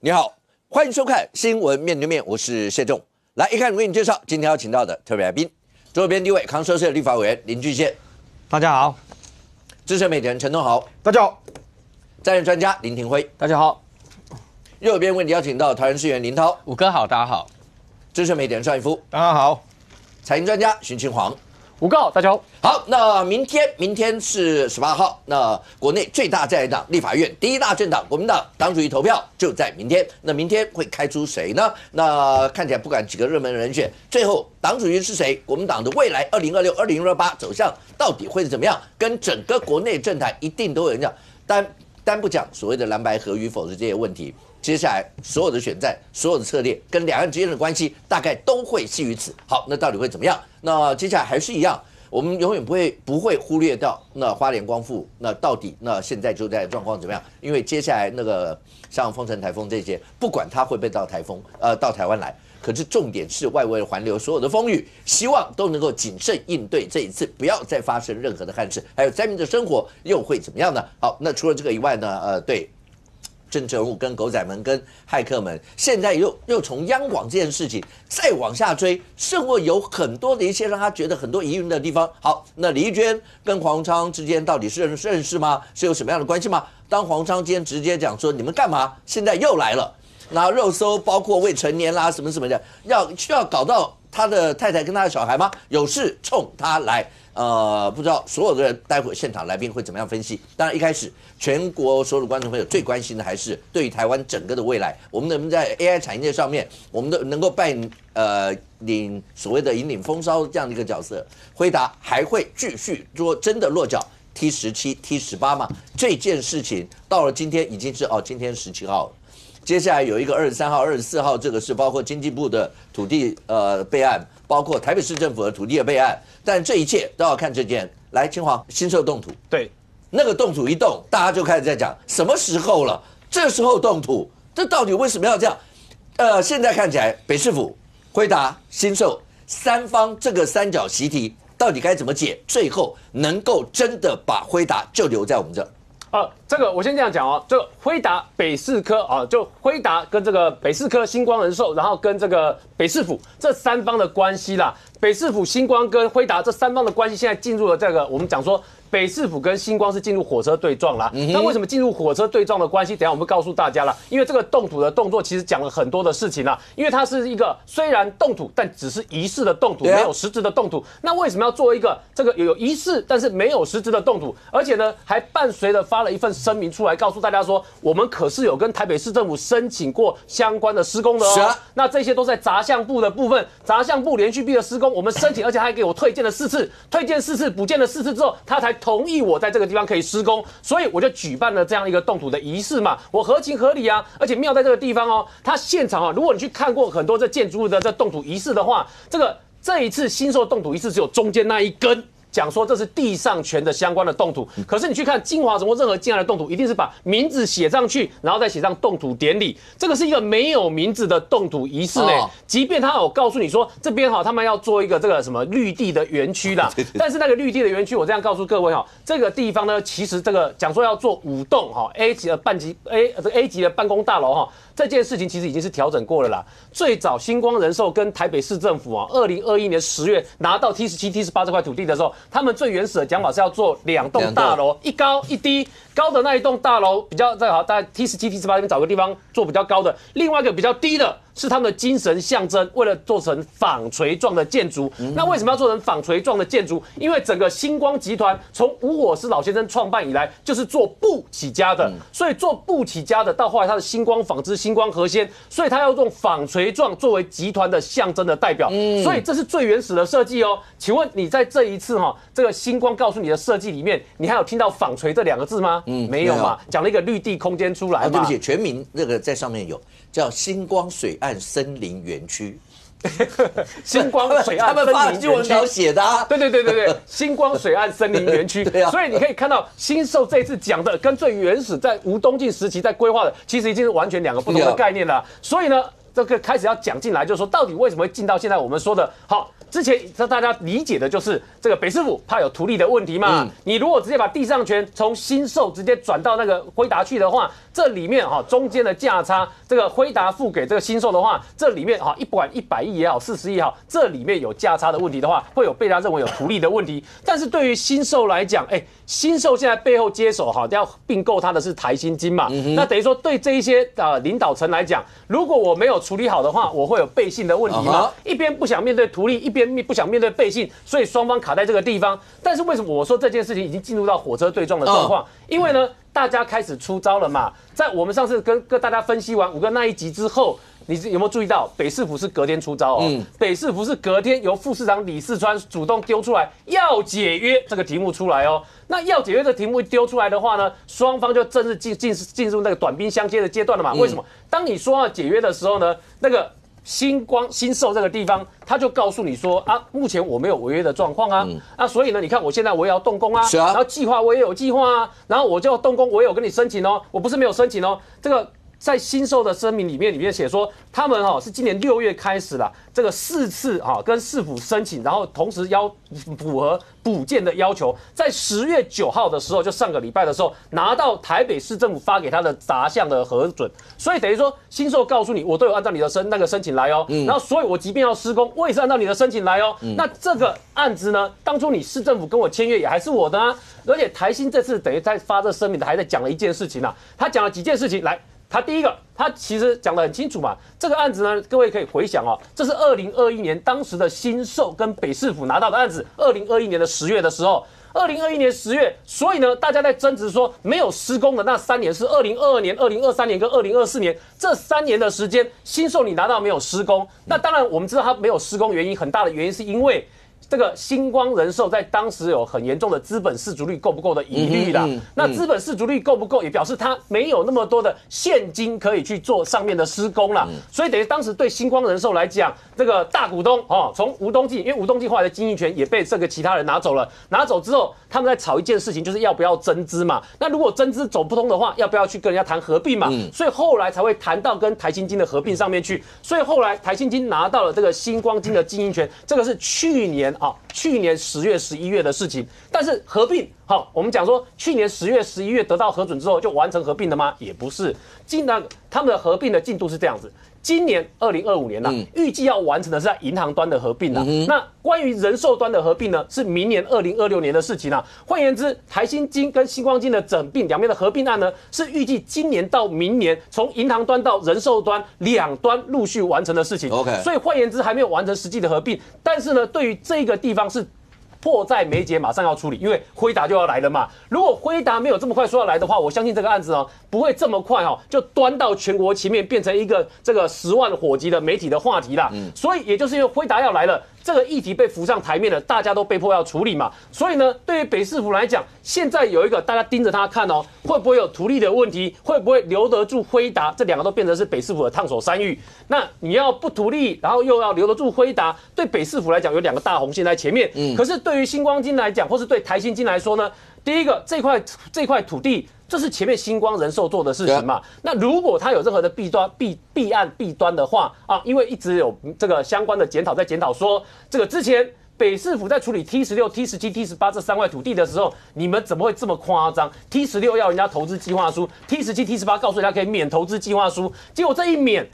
你好，欢迎收看《新闻面对面》，我是谢仲。来，一看我给你介绍今天要请到的特别来宾，左边第一位康社社立法委员林俊宪，大家好；资深媒体人陈东豪，大家好；战略专家林廷辉，大家好；右边为你邀请到桃园市议员林涛，五哥好，大家好；资深媒体人邵逸夫，大家好；财经专家徐清煌。五哥好，大家好。好，那明天是18号，那国内最大在野党立法院第一大政党国民党党主席投票就在明天。那明天会开出谁呢？那看起来不管几个热门人选，最后党主席是谁？国民党的未来2026、2028走向到底会是怎么样？跟整个国内政坛一定都有影响。单不讲所谓的蓝白合与否的这些问题，接下来所有的选战、所有的策略跟两岸之间的关系，大概都会系于此。好，那到底会怎么样？那接下来还是一样，我们永远不会忽略到那花莲光复，那到底那现在就在状况怎么样？因为接下来那个像风尘台风这些，不管它会不会到台湾来，可是重点是外围环流所有的风雨，希望都能够谨慎应对这一次，不要再发生任何的憾事。还有灾民的生活又会怎么样呢？好，那除了这个以外呢，对。政治人物跟狗仔们跟骇客们，现在又从央广这件事情再往下追，甚或有很多的一些让他觉得很多疑云的地方。好，那李怡娟跟黄昌之间到底是认识吗？是有什么样的关系吗？当黄昌今天直接讲说你们干嘛？现在又来了，然后肉搜包括未成年啦什么什么的，需要搞到他的太太跟他的小孩吗？有事冲他来。不知道所有的人待会现场来宾会怎么样分析？当然，一开始全国所有的观众朋友最关心的还是对于台湾整个的未来，我们能不能在 AI 产业上面，我们能够扮领所谓的引领风骚这样的一个角色？辉达还会继续说真的落脚 T17、T18 吗？这件事情到了今天已经是今天17号了。接下来有一个23号、24号，这个是包括经济部的土地备案，包括台北市政府的土地的备案，但这一切都要看这件。来，清煌，新社动土，对，那个动土一动，大家就开始在讲什么时候了？这时候动土，这到底为什么要这样？现在看起来，北市府、辉达、新社三方这个三角习题到底该怎么解？最后能够真的把辉达就留在我们这？这个我先这样讲哦，这个辉达、北市科啊，就辉达跟这个北市科、星光人寿，然后跟这个北市府这三方的关系啦。北市府、星光跟辉达这三方的关系，现在进入了这个我们讲说。北市府跟星光是进入火车对撞啦，那为什么进入火车对撞的关系？等一下我们会告诉大家啦。因为这个动土的动作其实讲了很多的事情啦。因为它是一个虽然动土，但只是仪式的动土，没有实质的动土。那为什么要做一个这个有仪式但是没有实质的动土？而且呢，还伴随着发了一份声明出来，告诉大家说，我们可是有跟台北市政府申请过相关的施工的哦。是啊，那这些都在杂项部的部分，杂项部连续壁的施工，我们申请，而且还给我推荐了4次，推荐4次，补件了4次之后，他才同意我在这个地方可以施工，所以我就举办了这样一个动土的仪式嘛，我合情合理啊，而且妙在这个地方哦，它现场啊，如果你去看过很多这建筑物的这动土仪式的话，这一次新售动土仪式只有中间那一根。讲说这是地上权的相关的动土，可是你去看金华城或任何进来的动土，一定是把名字写上去，然后再写上动土典礼。这个是一个没有名字的动土仪式呢。即便他有告诉你说这边他们要做一个这个什么绿地的园区啦，但是那个绿地的园区，我这样告诉各位这个地方呢，其实这个讲说要做5栋A 级的A 级的办公大楼这件事情其实已经是调整过了啦。最早星光人寿跟台北市政府2021年10月拿到 T17、T18 这块土地的时候，他们最原始的讲法是要做2栋大楼，一高一低。高的那一栋大楼比较大概 T17、T18 这边找个地方做比较高的，另外一个比较低的是他们的精神象征，为了做成纺锤状的建筑。那为什么要做成纺锤状的建筑？因为整个星光集团从吴火狮老先生创办以来，就是做布起家的，所以做布起家的，到后来他的星光纺织、星光河鲜，所以他要用纺锤状作为集团的象征的代表。所以这是最原始的设计哦。请问你在这一次这个星光告诉你的设计里面，你还有听到纺锤这2个字吗？没有嘛，讲了一个绿地空间出来嘛。对不起，全名那个在上面有叫星光水岸森林园区。星光水岸森林园区，他们发新闻稿写的啊。对，星光水岸森林园区。对啊，所以你可以看到新售这一次讲的跟最原始在吴东进时期在规划的，其实已经是完全2个不同的概念了。所以呢。这个开始要讲进来，就是说到底为什么会进到现在我们说的好。之前让大家理解的就是这个北市府怕有图利的问题嘛，你如果直接把地上权从新售直接转到那个辉达去的话，这里面中间的价差，这个辉达付给这个新售的话，这里面不管100亿也好，40亿也好，这里面有价差的问题的话，会有被他认为有图利的问题。但是对于新售来讲，新售现在背后接手要并购它的是台新金嘛，那等于说对这一些领导层来讲，如果我没有处理好的话，我会有背信的问题嘛，一边不想面对图利，一边不想面对背信，所以双方卡在这个地方。但是为什么我说这件事情已经进入到火车对撞的状况？因为呢，大家开始出招了嘛。在我们上次跟大家分析完5个那一集之后，你有没有注意到北市府是隔天出招北市府是隔天由副市长李四川主动丢出来要解约这个题目出来那要解约这个题目一丢出来的话呢，双方就正式进入那个短兵相接的阶段了嘛。为什么？当你说要解约的时候呢，那个新售这个地方，他就告诉你说目前我没有违约的状况所以呢，你看我现在我也要动工然后计划我也有计划然后我就要动工，我也有跟你申请我不是没有申请这个。在新售的声明里面写说，他们是今年6月开始了这个4次跟市府申请，然后同时要符合补件的要求，在10月9号的时候，就上个礼拜的时候拿到台北市政府发给他的杂项的核准，所以等于说新售告诉你，我都有按照你的申请来然后所以我即便要施工，我也是按照你的申请来那这个案子呢，当初你市政府跟我签约也还是我的而且台新这次等于在发这声明的还在讲了一件事情他讲了几件事情来。他第一个，他其实讲得很清楚嘛。这个案子呢，各位可以回想这是2021年当时的新售跟北市府拿到的案子，2021年的10月的时候，2021年10月，所以呢，大家在争执说没有施工的那3年是2022年、2023年跟2024年这3年的时间，新售你拿到没有施工？那当然我们知道他没有施工原因，很大的原因是因为。这个星光人寿在当时有很严重的资本适足率够不够的疑虑啦。那资本适足率够不够，也表示它没有那么多的现金可以去做上面的施工啦。所以等于当时对星光人寿来讲，这个大股东从吴东进，因为吴东进后来的经营权也被这个其他人拿走了。拿走之后，他们在吵一件事情，就是要不要增资嘛。那如果增资走不通的话，要不要去跟人家谈合并嘛？所以后来才会谈到跟台新金的合并上面去。所以后来台新金拿到了这个星光金的经营权，这个是去年10月、11月的事情，但是合并，我们讲说去年10月、11月得到核准之后就完成合并了吗？也不是，他们的合并的进度是这样子。今年2025年预计要完成的是在银行端的合并那关于人寿端的合并呢，是明年2026年的事情换言之，台新金跟星光金的整并两边的合并案呢，是预计今年到明年从银行端到人寿端两端陆续完成的事情。所以换言之，还没有完成实际的合并。但是呢，对于这个地方是。迫在眉睫，马上要处理，因为辉达就要来了嘛。如果辉达没有这么快说要来的话，我相信这个案子不会这么快就端到全国前面，变成一个这个10万火急的媒体的话题啦。所以也就是因为辉达要来了，这个议题被浮上台面了，大家都被迫要处理嘛。所以呢，对于北市府来讲，现在有一个大家盯着他看会不会有图利的问题，会不会留得住辉达，这两个都变成是北市府的烫手山芋。那你要不图利，然后又要留得住辉达，对北市府来讲有2个大红线在前面。可是对于星光金来讲，或是对台新金来说呢，第一个这块土地。这是前面星光人寿做的事情嘛？那如果他有任何的弊案弊端的话因为一直有这个相关的检讨说，这个之前北市府在处理 T16、T17、T18这3块土地的时候，你们怎么会这么夸张 ？T16要人家投资计划书 ，T17、T18告诉人家可以免投资计划书，结果这一免。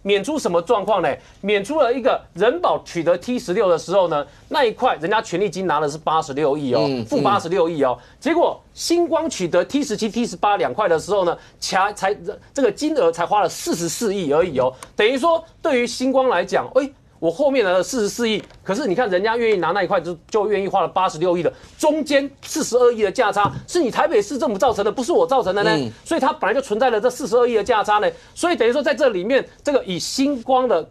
免出什么状况呢？免出了一个人保取得 T16的时候呢，那一块人家权利金拿的是86亿负86亿结果星光取得 T17、T18 2块的时候呢，才这个金额才花了44亿而已等于说对于星光来讲，我后面拿了44亿，可是你看人家愿意拿那一块就愿意花了86亿的，中间42亿的价差是你台北市政府造成的，不是我造成的呢。所以它本来就存在了这42亿的价差呢。所以等于说在这里面，这个以星光的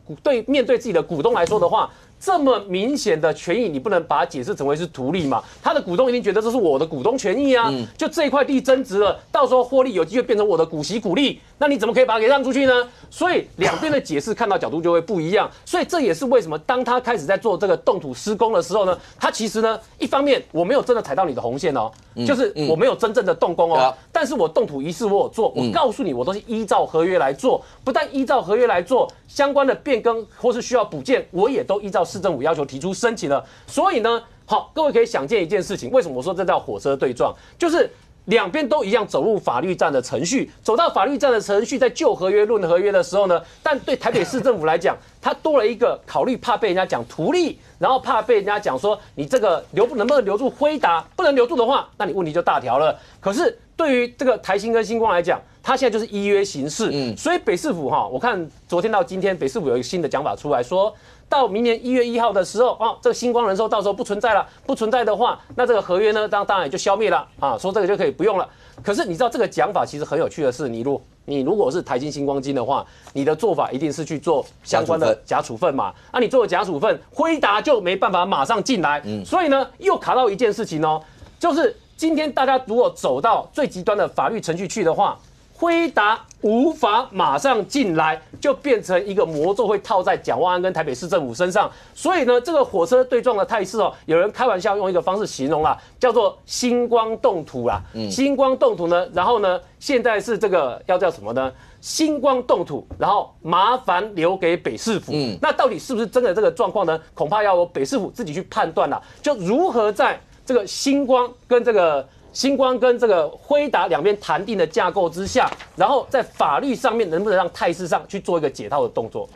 面对自己的股东来说的话。这么明显的权益，你不能把它解释成为是图利嘛？他的股东一定觉得这是我的股东权益就这一块地增值了，到时候获利有机会变成我的股息股利，那你怎么可以把它给让出去呢？所以两边的解释看到角度就会不一样。所以这也是为什么当他开始在做这个动土施工的时候呢，它其实呢，一方面我没有真的踩到你的红线哦，就是我没有真正的动工哦，但是我动土仪式我有做，我告诉你，我都是依照合约来做，不但依照合约来做，相关的变更或是需要补件，我也都依照市政府要求提出申请了。所以呢，好，各位可以想见一件事情，为什么我说这叫火车对撞，就是两边都一样走入法律战的程序，走到法律战的程序，在就合约论合约的时候呢，但对台北市政府来讲，它多了一个考虑，怕被人家讲图利，然后怕被人家讲说你这个能不能留住辉达，不能留住的话，那你问题就大条了。可是对于这个台新跟星光来讲，它现在就是依约行事，所以北市府我看昨天到今天，北市府有一个新的讲法出来说，到明年1月1号的时候，这个星光人寿到时候不存在了，不存在的话，那这个合约呢，当然也就消灭了啊，说这个就可以不用了。可是你知道这个讲法其实很有趣的是，你如果是台金星光金的话，你的做法一定是去做相关的假处分嘛，你做了假处分，辉达就没办法马上进来，所以呢，又卡到一件事情哦，就是今天大家如果走到最极端的法律程序去的话，辉达无法马上进来，就变成一个魔咒会套在蒋万安跟台北市政府身上。所以呢，这个火车对撞的态势哦，有人开玩笑用一个方式形容啦，叫做星光动土啦。星光动土呢，然后呢，现在是这个要叫什么呢？星光动土，然后麻烦留给北市府。那到底是不是真的这个状况呢？恐怕要由北市府自己去判断啦。就如何在这个星光跟这个辉达两边谈定的架构之下，然后在法律上面能不能让态势上去做一个解套的动作？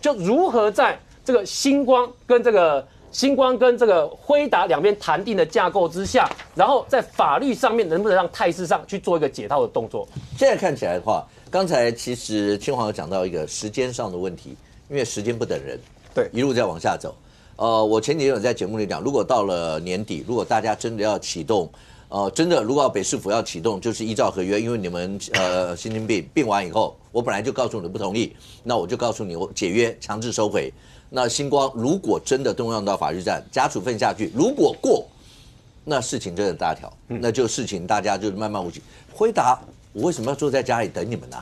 就如何在这个星光跟这个辉达两边谈定的架构之下，然后在法律上面能不能让态势上去做一个解套的动作？现在看起来的话，刚才其实青黄有讲到一个时间上的问题，因为时间不等人，对，一路在往下走。我前几天有在节目里讲，如果到了年底，如果大家真的要启动，真的如果北市府要启动，就是依照合约，因为你们心经病完以后，我本来就告诉你不同意，那我就告诉你我解约，强制收回。那星光如果真的动用到法律战，假处分下去，如果过，那事情真的大条，那就事情大家就慢慢无情。辉达，我为什么要坐在家里等你们呢？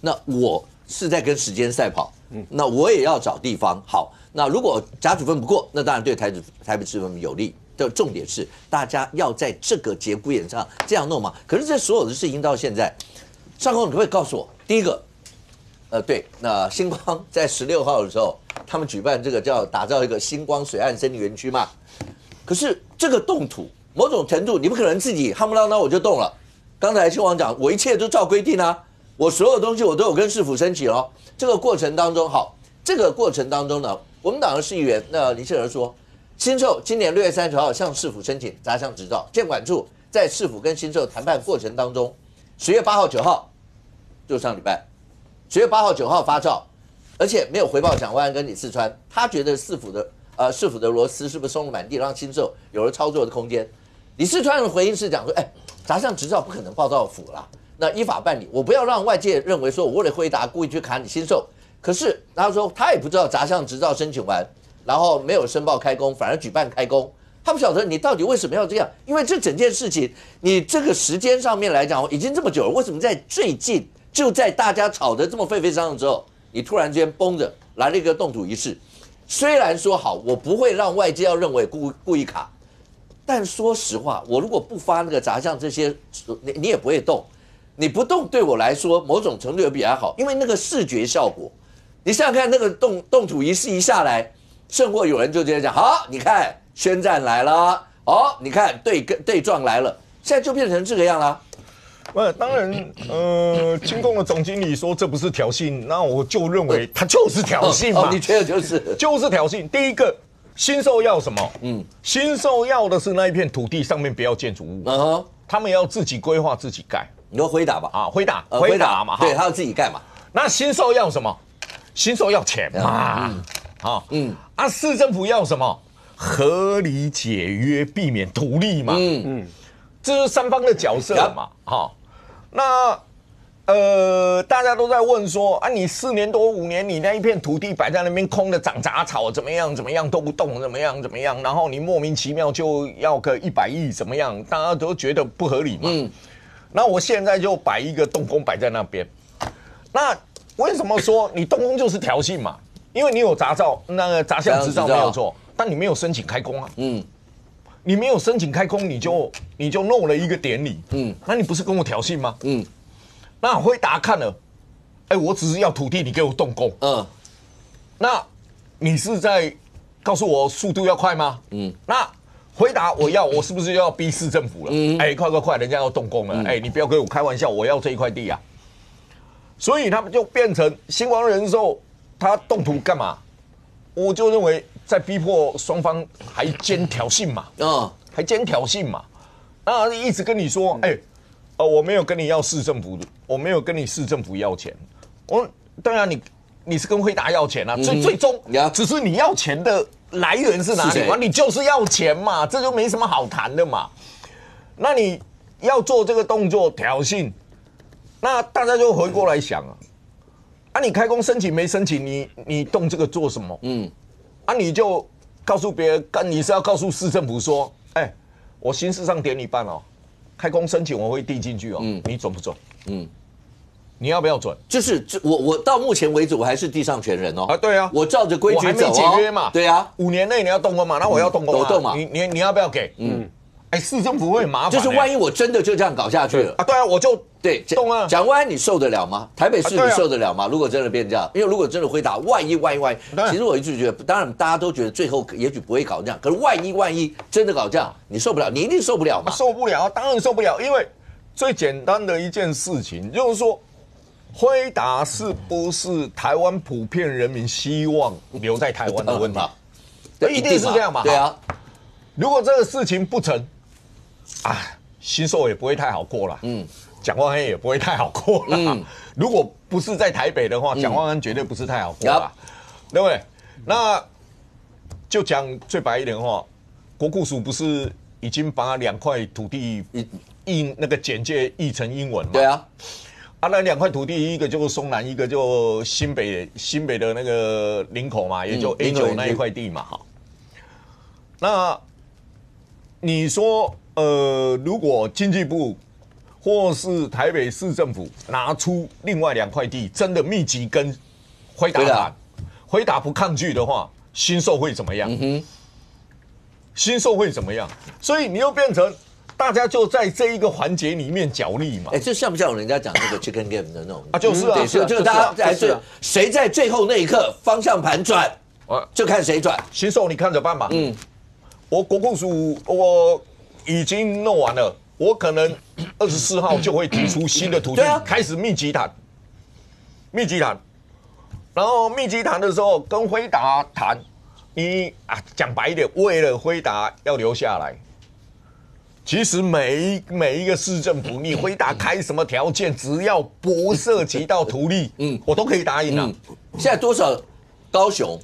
那我是在跟时间赛跑，那我也要找地方。好，那如果假处分不过，那当然对台北市政府有利。的重点是，大家要在这个节骨眼上这样弄嘛？可是这所有的事情到现在，上空你可不可以告诉我，第一个？对，那星光在16号的时候，他们举办这个叫打造一个星光水岸森林园区嘛。可是这个动土，某种程度你不可能自己夯不啷当我就动了。刚才青黄讲，我一切都照规定啊，我所有东西我都有跟市府申请哦。这个过程当中，好，这个过程当中呢，我们党的市议员，那林秀儿说，新寿今年6月30号向市府申请杂项执照，建管处在市府跟新寿谈判过程当中，10月8号、9号就上礼拜。10月8号、9号发照，而且没有回报蒋万安跟李四川，他觉得市府的螺丝是不是松了满地，让新寿有了操作的空间。李四川的回应是讲说，杂项执照不可能报到府啦，那依法办理，我不要让外界认为说我为了辉达故意去卡你新寿。可是他说他也不知道杂项执照申请完，然后没有申报开工，反而举办开工，他不晓得你到底为什么要这样，因为这整件事情，你这个时间上面来讲已经这么久了，为什么在最近？就在大家吵得这么沸沸扬扬之后，你突然之间崩着来了一个动土仪式。虽然说好，我不会让外界要认为故意卡，但说实话，我如果不发那个杂项这些，你也不会动。你不动对我来说，某种程度也比较好，因为那个视觉效果。你想想看，那个动土仪式一下来，甚或有人就直接讲：好，你看宣战来了，哦，你看对撞来了，现在就变成这个样了。当然，清宫的总经理说这不是挑衅，那我就认为他就是挑衅嘛。你觉得就是挑衅？第一个，新寿要什么？新寿要的是那一片土地上面不要建筑物，他们要自己规划自己盖。你说辉达吧？啊，辉达嘛，对，他要自己盖嘛。那新寿要什么？新寿要钱嘛。市政府要什么？合理解约，避免图利嘛。这是三方的角色嘛。那大家都在问说啊，你4年多5年，你那一片土地摆在那边空的长杂草，怎么样都不动，怎么样，然后你莫名其妙就要个100亿，怎么样？大家都觉得不合理嘛。那我现在就摆一个动工摆在那边，那为什么说你动工就是挑衅嘛？因为你有杂项执照没有错，但你没有申请开工啊。你没有申请开工，你就弄了一个典礼。那你不是跟我挑衅吗？那辉达看了，我只是要土地，你给我动工。那你是在告诉我速度要快吗？那辉达我是不是要逼市政府了？快，人家要动工了。你不要跟我开玩笑，我要这一块地啊。所以他们就变成星光人寿，他动土干嘛？我就认为在逼迫双方还兼挑衅嘛，那一直跟你说，我没有跟你要市政府，我没有跟你市政府要钱，当然你是跟辉达要钱啊，最终只是你要钱的来源是哪里嘛？你就是要钱嘛，这就没什么好谈的嘛。那你要做这个动作挑衅，那大家就回过来想你开工申请没申请，你动这个做什么？你就告诉别人，你是要告诉市政府说，我新市上典礼办开工申请我会递进去你准不准？你要不要准？就是我到目前为止我还是地上权人对啊，我照着规矩走我还没解约嘛，对啊，5年内你要动工嘛，那我要动工我动嘛，你要不要给？市政府会很麻烦，就是万一我真的就这样搞下去了对啊，我就对动啊。蒋万安你受得了吗？台北市你受得了吗？如果真的变这样，因为如果真的辉达，万一，其实我一直觉得，当然大家都觉得最后也许不会搞这样，可是万一真的搞这样，你受不了，你一定受不了嘛？受不了，当然受不了，因为最简单的一件事情就是说，辉达是不是台湾普遍人民希望留在台湾的问题？一定是这样嘛？对啊，如果这个事情不成，新寿也不会太好过了。蒋万安也不会太好过了。如果不是在台北的话，蒋万安绝对不是太好过了，对不对？那就讲最白一点的话，国库署不是已经把2块土地那个简介译成英文吗？对啊。那2块土地，一个就是松南，一个就新北的那个林口嘛，也就 A9 那一块地嘛。那你说，如果经济部或是台北市政府拿出另外2块地，真的密集跟辉达谈，辉达不抗拒的话，新寿会怎么样？新寿会怎么样？所以你又变成大家就在这一个环节里面角力嘛。这像不像人家讲那个 chicken game 的那种？就是啊，就是大家在谁在最后那一刻方向盘转，就看谁转。新寿你看着办吧。我国库署我已经弄完了，我可能24号就会提出新的土地，开始密集谈。然后密集谈的时候跟辉达谈，你讲白一点，为了辉达要留下来。其实每一个市政府，你辉达开什么条件，只要不涉及到图利，我都可以答应了。现在多少？高雄，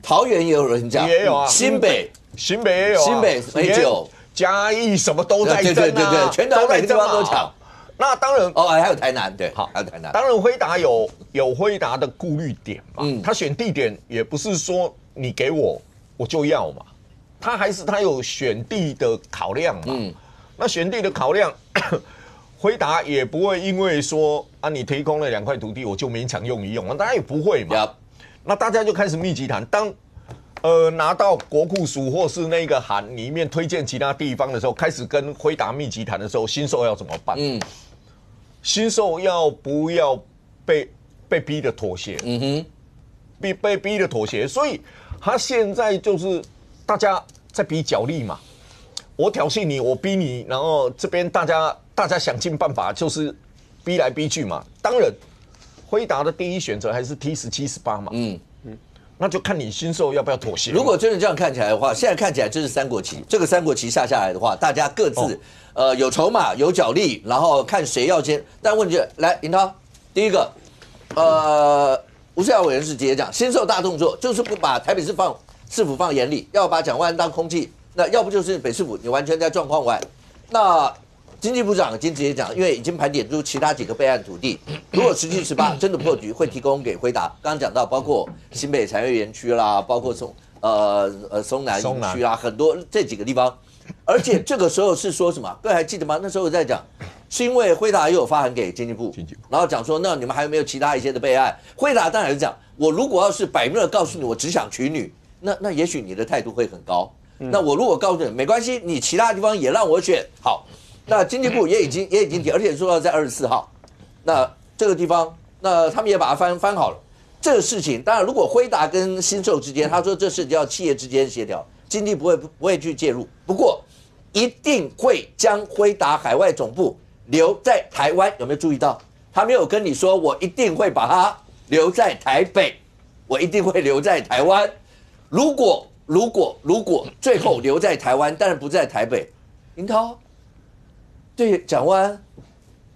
桃园也有人讲，也有啊，新北也有，新北A9、嘉义什么都在争对，全台每个地方都抢。那当然还有台南，对，好，还有台南。当然辉达有辉达的顾虑点嘛，他选地点也不是说你给我就要嘛，他有选地的考量嘛。那选地的考量，辉达也不会因为说你提供了2块土地，我就勉强用一用，当然也不会嘛。那大家就开始密集谈，当拿到国库署或是那个函里面推荐其他地方的时候，开始跟辉达密集谈的时候，新寿要怎么办？新寿要不要被逼的妥协？被逼的妥协，所以他现在就是大家在比角力嘛，我挑衅你，我逼你，然后这边大家想尽办法，就是逼来逼去嘛。当然，辉达的第一选择还是 T17、18嘛。那就看你新寿要不要妥协。如果真的这样看起来的话，现在看起来这是3国旗。这个3国旗下来的话，大家各自有筹码、有角力，然后看谁要先。但问题来，尹涛，第一个，吴思瑶委员是直接讲，新寿大动作就是不把台北市府放眼里，要把蒋万安当空气，那要不就是北市府你完全在状况外。那经济部长已经直接讲，因为已经盘点出其他几个备案土地，如果17、18真的破局，会提供给辉达。刚刚讲到，包括新北产业园区啦，包括松南营区啦，很多这几个地方。而且这个时候是说什么？各位还记得吗？那时候我在讲，是因为辉达又有发函给经济部，然后讲说，那你们还有没有其他一些的备案？辉达当然是讲，我如果要是摆明了告诉你，我只想娶女，那也许你的态度会很高。那我如果告诉你没关系，你其他地方也让我选，好，那经济部也已经提，而且说要在24号，那这个地方，那他们也把它翻好了。这个事情，当然如果辉达跟新售之间，他说这是要企业之间协调。经济不会去介入，不过一定会将辉达海外总部留在台湾，有没有注意到？他没有跟你说我一定会把它留在台北，我一定会留在台湾。如果最后留在台湾，当然不在台北，林涛对蒋万安、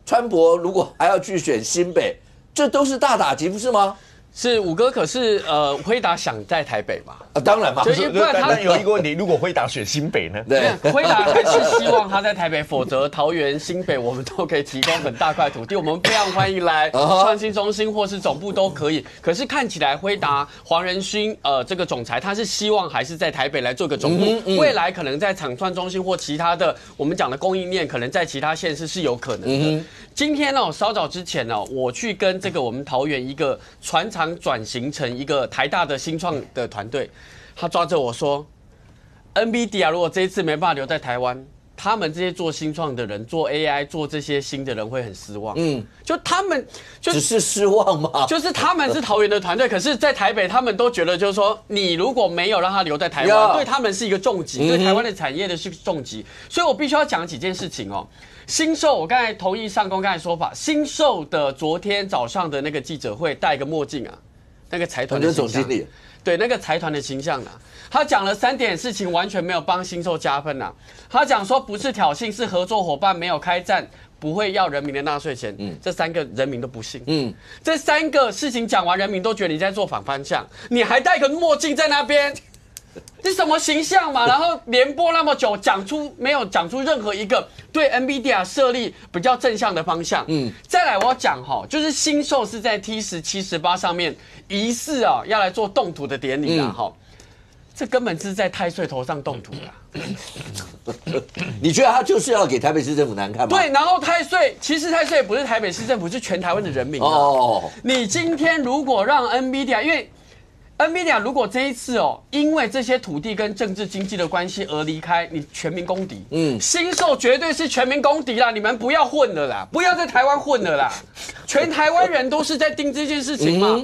川博如果还要去选新北，这都是大打击，不是吗？是五哥，可是辉达想在台北嘛？当然嘛，但有一个问题，如果辉达选新北呢？对，辉达还是希望他在台北，否则桃园、新北我们都可以提供很大块土地，我们非常欢迎来创新中心或是总部都可以。可是看起来辉达黄仁勋这个总裁他是希望还是在台北来做个总部，未来可能在厂创中心或其他的我们讲的供应链，可能在其他县市是有可能的。今天稍早之前我去跟这个我们桃园一个船厂转型成一个台大的新创的团队，他抓着我说 ，NVIDIA 如果这一次没办法留在台湾，他们这些做新创的人、做 AI、做这些新的人会很失望。就他们只是失望吗？就是他们是桃园的团队，可是，在台北他们都觉得就是说，你如果没有让他留在台湾，对他们是一个重击，对台湾的产业的是重击。所以我必须要讲几件事情哦。新售，我刚才同意上公刚才说法，新售的昨天早上的那个记者会戴个墨镜啊，那个财团的形象，对那个财团的形象啊，他讲了3点事情，完全没有帮新售加分啊。他讲说不是挑衅，是合作伙伴，没有开战，不会要人民的纳税钱。这3个人民都不信。这3个事情讲完，人民都觉得你在做反方向，你还戴个墨镜在那边。这什么形象嘛？然后连播那么久，没有讲出任何一个对 NVIDIA 设立比较正向的方向。再来我要讲就是新售是在 T17、18上面疑似要来做动土的典礼啦这根本是在太岁头上动土啦。你觉得他就是要给台北市政府难看吗？对，然后其实太岁也不是台北市政府，是全台湾的人民你今天如果让 NVIDIA， 因为NVIDIA 如果这一次因为这些土地跟政治经济的关系而离开，你全民公敌。新售绝对是全民公敌啦，你们不要混了啦，不要在台湾混了啦，全台湾人都是在盯这件事情嘛。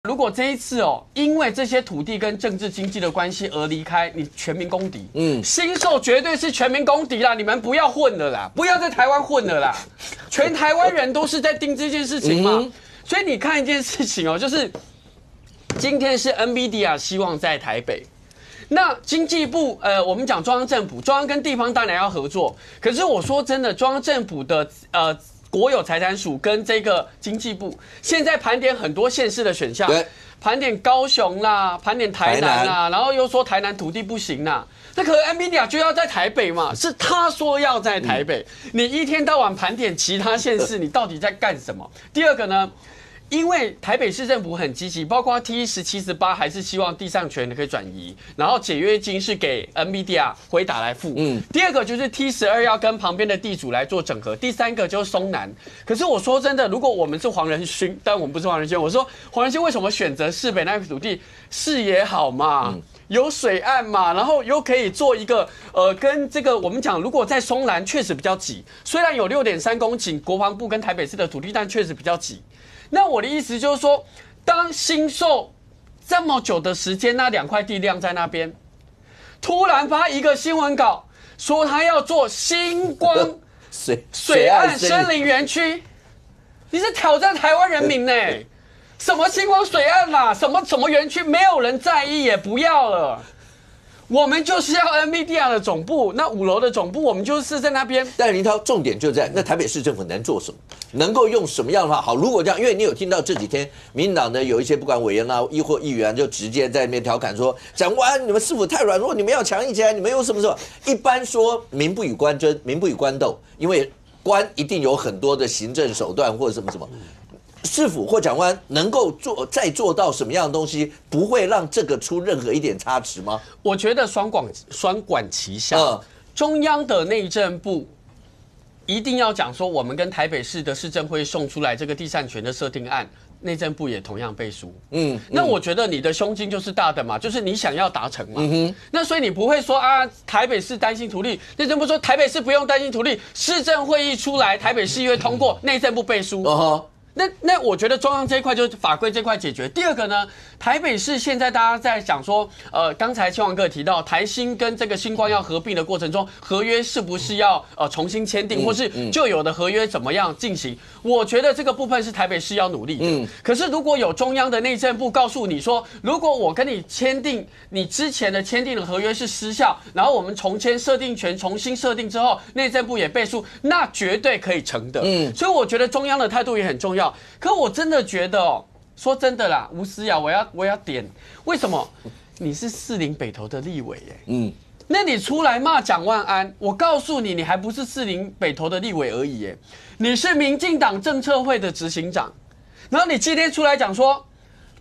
如果这一次因为这些土地跟政治经济的关系而离开，你全民公敌。新售绝对是全民公敌啦，你们不要混了啦，不要在台湾混了啦，全台湾人都是在盯这件事情嘛。所以你看一件事情就是今天是 NVIDIA 希望在台北。那经济部，我们讲中央政府，中央跟地方当然要合作。可是我说真的，中央政府的国有财产署跟这个经济部现在盘点很多县市的选项，盘点高雄啦，盘点台南啦，然后又说台南土地不行啦。那可能 NVIDIA 就要在台北嘛，是他说要在台北，你一天到晚盘点其他县市，你到底在干什么？第二个呢？因为台北市政府很积极，包括 T17、18还是希望地上权可以转移，然后解约金是给 NVIDIA 辉达来付。第二个就是 T12要跟旁边的地主来做整合，第3个就是松南。可是我说真的，如果我们是黄仁勋，但我们不是黄仁勋，我说黄仁勋为什么选择市北那块土地？视野好嘛，有水岸嘛，然后又可以做一个跟这个我们讲，如果在松南确实比较挤，虽然有6.3公顷国防部跟台北市的土地，但确实比较挤。那我的意思就是说，当新售这么久的时间，那2块地晾在那边，突然发一个新闻稿说他要做星光水岸森林园区，你是挑战台湾人民呢？什么星光水岸啦，什么园区，没有人在意，也不要了。我们就是要 NVIDIA 的总部，那5楼的总部我们就是在那边。但是林涛重点就在那台北市政府能做什么，能够用什么样的话好？如果这样，因为你有听到这几天民进党的有一些不管委员啦、亦或议员就直接在那边调侃说，长官你们市府太软弱，你们要强硬起来，你们有什么什么？一般说民不与官争，民不与官斗，因为官一定有很多的行政手段或者什么什么。市府或长官能够再做到什么样的东西，不会让这个出任何一点差池吗？我觉得双管齐下，中央的内政部一定要讲说，我们跟台北市的市政会送出来这个地擅权的设定案，内政部也同样背书。那我觉得你的胸襟就是大的嘛，就是你想要达成嘛。那所以你不会说啊，台北市担心土地，内政部说台北市不用担心土地，市政会议出来，台北市议会通过，内政部背书。那我觉得中央这一块就是法规这块解决。第二个呢，台北市现在大家在讲说，刚才青王哥提到台新跟这个星光要合并的过程中，合约是不是要重新签订，或是旧有的合约怎么样进行？我觉得这个部分是台北市要努力的。可是如果有中央的内政部告诉你说，如果我跟你签订你之前的签订的合约是失效，然后我们重签设定权重新设定之后，内政部也背书，那绝对可以成的。所以我觉得中央的态度也很重要。可我真的觉得说真的啦，吴思瑶，我要点，为什么你是士林北投的立委耶？那你出来骂蒋万安，我告诉你，你还不是士林北投的立委而已耶，你是民进党政策会的执行长，然后你今天出来讲说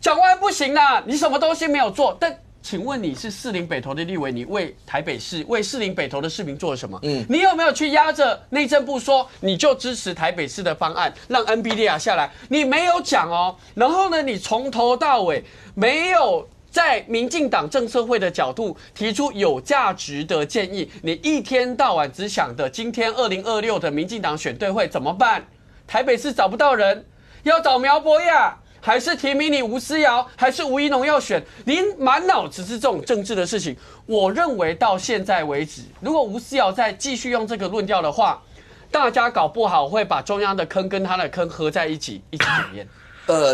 蒋万安不行啦，你什么东西没有做，但请问你是士林北投的立委，你为台北市、为士林北投的市民做了什么？你有没有去压着内政部说你就支持台北市的方案，让 NVIDIA 下来？你没有讲哦。然后呢，你从头到尾没有在民进党政策会的角度提出有价值的建议，你一天到晚只想着今天2026的民进党选对会怎么办？台北市找不到人，要找苗博雅。还是提名你吴思瑶，还是吴怡农要选？您满脑子是这种政治的事情。我认为到现在为止，如果吴思瑶再继续用这个论调的话，大家搞不好会把中央的坑跟他的坑合在一起检验。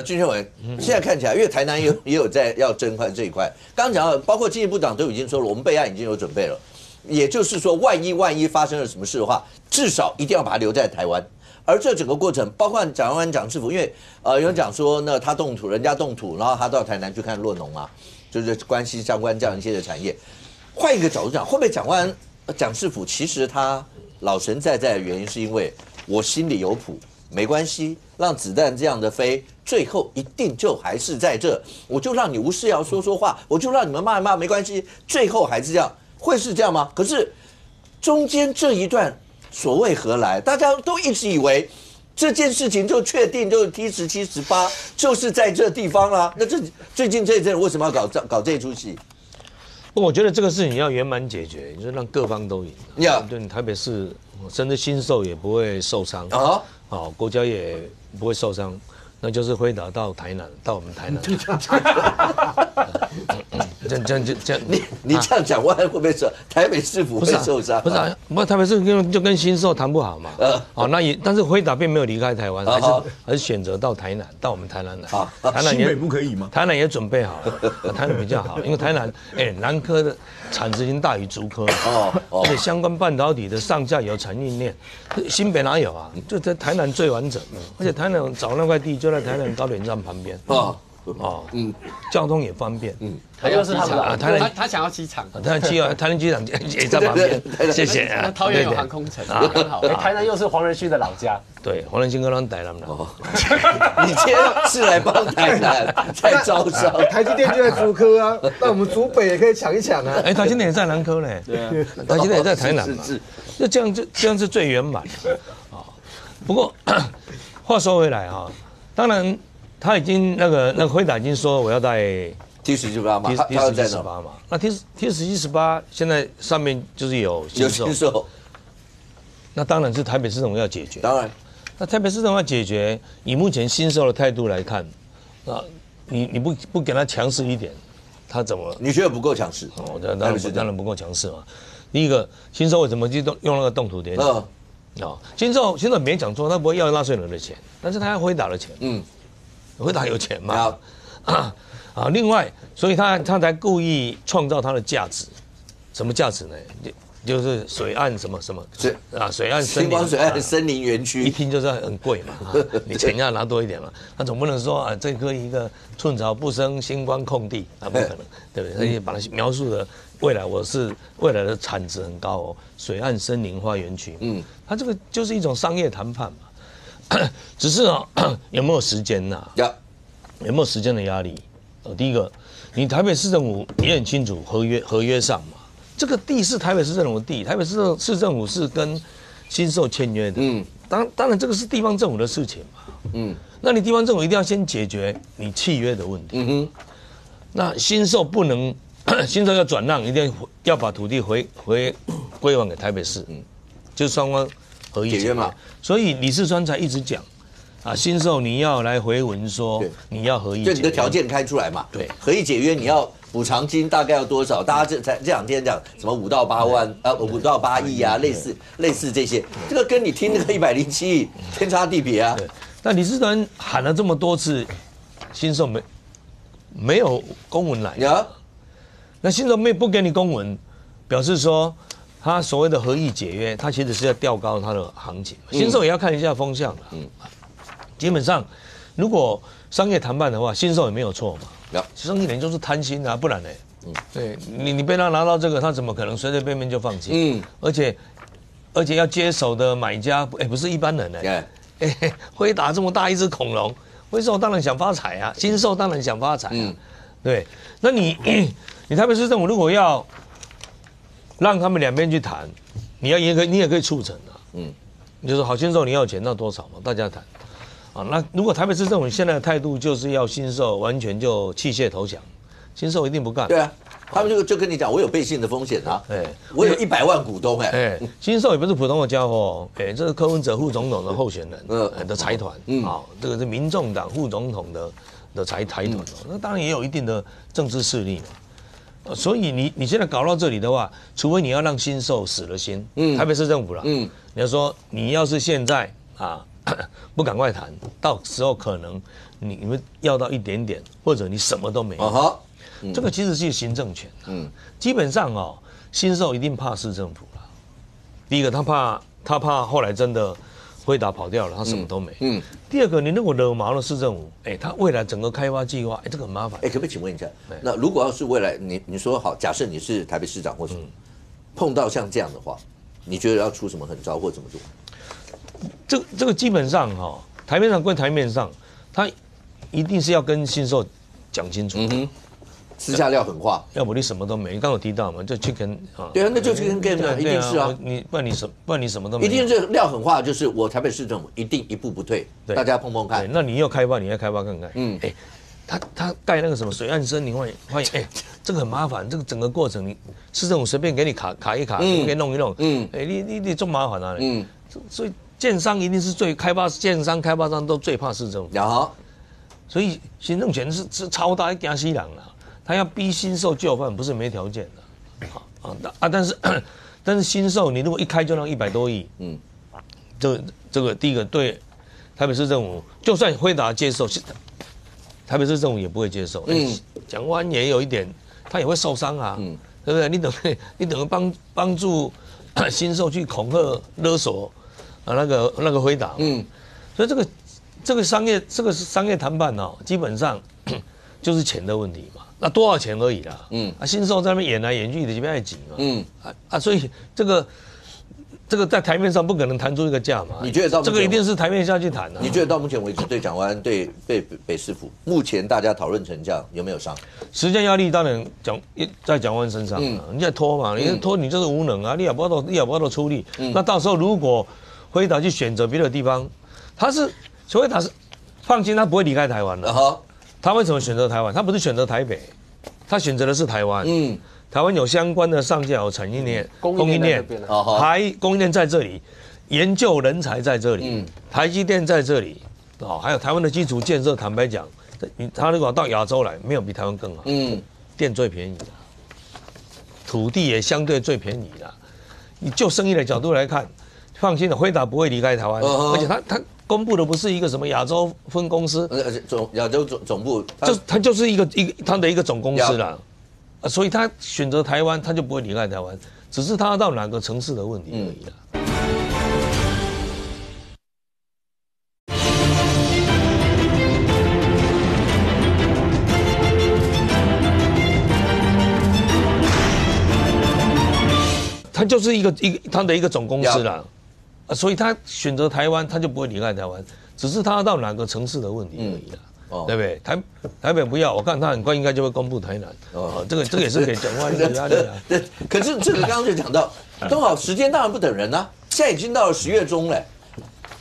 军宣委，现在看起来，因为台南也有在要争这一块。刚刚讲到，包括经济部长都已经说了，我们备案已经有准备了。也就是说，万一发生了什么事的话，至少一定要把它留在台湾。而这整个过程，包括蒋万安蒋市府，因为有人讲说，那他动土，人家动土，然后他到台南去看洛农啊，就是关系相关这样一些的产业。换一个角度讲，会不会蒋万安蒋市府其实他老神在的原因，是因为我心里有谱，没关系，让子弹这样的飞，最后一定就还是在这，我就让你吴思瑶说话，我就让你们骂一骂，没关系，最后还是这样，会是这样吗？可是中间这一段。所谓何来？大家都一直以为这件事情就确定就是 T17、18，就是在这地方啦。那这最近这一阵为什么要搞这出戏？我觉得这个事情要圆满解决，就是让各方都赢。对，台北市甚至新售也不会受伤啊，国家也不会受伤，那就是辉达到台南，到我们台南。这样，你这样讲，万安会不会说台北市府会受伤？不是啊，不台北市就跟新售谈不好嘛。但是辉达并没有离开台湾，还是选择到台南，到我们台南来。台南也不可以吗？台南也准备好了，台南比较好，因为台南南科的产值已经大于竹科而且相关半导体的上下游产业链，新北哪有啊？就在台南最完整，而且台南找那块地就在台南高铁站旁边。交通也方便。他又是他们的，他想要机场，台南机场也在旁边。谢谢。桃园有航空城，很好。台南又是黄仁勋的老家。对，黄仁勋跟他台南的。你今天是来帮台南在招商，台积电就在竹科啊，那我们竹北也可以抢一抢啊。台积电也在南科嘞。对啊，台积电也在台南嘛。就这样是最圆满的啊。不过话说回来哈，当然。他已经那个辉达已经说我要带 T17、18嘛，T17、18嘛。那 T17、18现在上面就是有新售，那当然是台北市政府要解决。当然，那台北市政府要解决，以目前新售的态度来看，你不给他强势一点，他怎么？你觉得不够强势？当然不够强势嘛。第一个，新售为什么就用那个动土点？新售没讲错，他不会要纳税人的钱，但是他要辉达的钱。辉达有钱嘛？另外，所以他才故意创造他的价值，什么价值呢？就是水岸什么什么是啊，水岸星光水岸森林园一区，听就是很贵嘛，你钱要拿多一点嘛。那总不能说啊，这棵一个寸草不生星光空地啊，不可能，对不对？所以把它描述的未来的产值很高哦，水岸森林花园区，它这个就是一种商业谈判嘛，只是啊，有没有时间呐？有没有时间的压力？第一个，你台北市政府也很清楚合约上嘛。这个地是台北市政府的地，台北市政府是跟新受签约的。当然这个是地方政府的事情嘛。那你地方政府一定要先解决你契约的问题。那新受不能，新受要转让，一定要把土地归还给台北市。就是双方合意解约嘛。所以李世川才一直讲。啊，新受你要来回文说你要合意解约，就你的条件开出来嘛。对，合意解约你要补偿金大概要多少？大家这两天讲什么5到8万5到8亿啊，类似这些，这个跟你听那个107亿天差地别啊。对，但李世川喊了这么多次，新受没有公文来呀？那新受不给你公文，表示说他所谓的合意解约，他其实是要调高他的行情。新受也要看一下风向的。基本上，如果商业谈判的话，新受也没有错嘛。生意人就是贪心啊，不然呢？对你被他拿到这个，他怎么可能随随便便就放弃？而且要接手的买家，不是一般人呢。辉达这么大一只恐龙，辉受当然想发财啊，新受当然想发财啊。对，那你台北市政府如果要让他们两边去谈，你也可以促成啊。你就说好，新受你要钱，那多少嘛？大家谈。啊，那如果台北市政府现在的态度就是要新受完全就弃械投降，新受一定不干。对啊，他们就跟你讲，我有背信的风险啊，我有100万股东新受也不是普通的家伙，这是柯文哲副总统的候选人的财团啊，这个是民众党副总统的财团那当然也有一定的政治势力嘛。所以你现在搞到这里的话，除非你要让新受死了心，台北市政府了，你要说你要是现在啊。不赶快谈，到时候可能你们要到一点点，或者你什么都没有。这个其实是行政权。基本上哦，新受一定怕市政府了。第一个，他怕后来真的辉达跑掉了，他什么都没。第二个，你如果惹毛了市政府，他未来整个开发计划，这个很麻烦。可不可以请问一下，那如果要是未来你说好，假设你是台北市长或什么，碰到像这样的话，你觉得要出什么狠招或怎么做？这个基本上台面上归台面上，他一定是要跟新受讲清楚，私下撂狠话，要不你什么都没。你刚刚有提到嘛，就 chicken 啊，对啊，那就 chicken game 啊，一定是啊，不然你什么都没，一定是撂狠话，就是我台北市政府一定一步不退，大家碰碰看。那你要开发，你要开发看看，他盖那个什么水岸森林花园，这个很麻烦，这个整个过程你市政府随便给你卡一卡，给弄一弄，你这么麻烦啊，所以建商一定是建商开发商都最怕市政府，所以行政权是超大一惊死人啦，他要逼新受就范不是没条件的，但是新受你如果一开就让100多亿，这个第一个对台北市政府，就算辉达接受。台北市政府也不会接受，蒋万安也有一点，他也会受伤啊，对不对？你等于帮助新受去恐吓勒索那个辉达，所以这个商业谈判基本上就是钱的问题嘛，那多少钱而已啦，新受在那边演来演去的就爱挤嘛，所以这个在台面上不可能谈出一个价嘛？你觉得这个一定是台面下去谈的？你觉得到目前为止，对蒋万安对北市府，目前大家讨论成这样，有没有伤？时间压力当然在蒋万安身上你在拖嘛，你拖你就是无能啊，你也不到出力。那到时候如果辉达去选择别的地方，辉达是放心，他不会离开台湾的。他为什么选择台湾？他不是选择台北，他选择的是台湾。台湾有相关的上下游产业链、供应链，供应链在这里，研究人才在这里，台积电在这里，还有台湾的基础建设。坦白讲，他如果到亚洲来，没有比台湾更好。电最便宜的，土地也相对最便宜的。你就生意的角度来看，放心的，辉达不会离开台湾，而且他公布的不是一个什么亚洲分公司，亚洲总部，它就是一个它的一个总公司啦。所以他选择台湾，他就不会离开台湾，只是他到哪个城市的问题而已啦。他就是他的一个总公司啦，所以他选择台湾，他就不会离开台湾，只是他到哪个城市的问题而已啦。对不对？台北不要，我看他很快应该就会公布台南。这个也是给蒋万安的压力啊。对，可是这个刚刚就讲到，正好时间当然不等人啊，现在已经到了10月中了，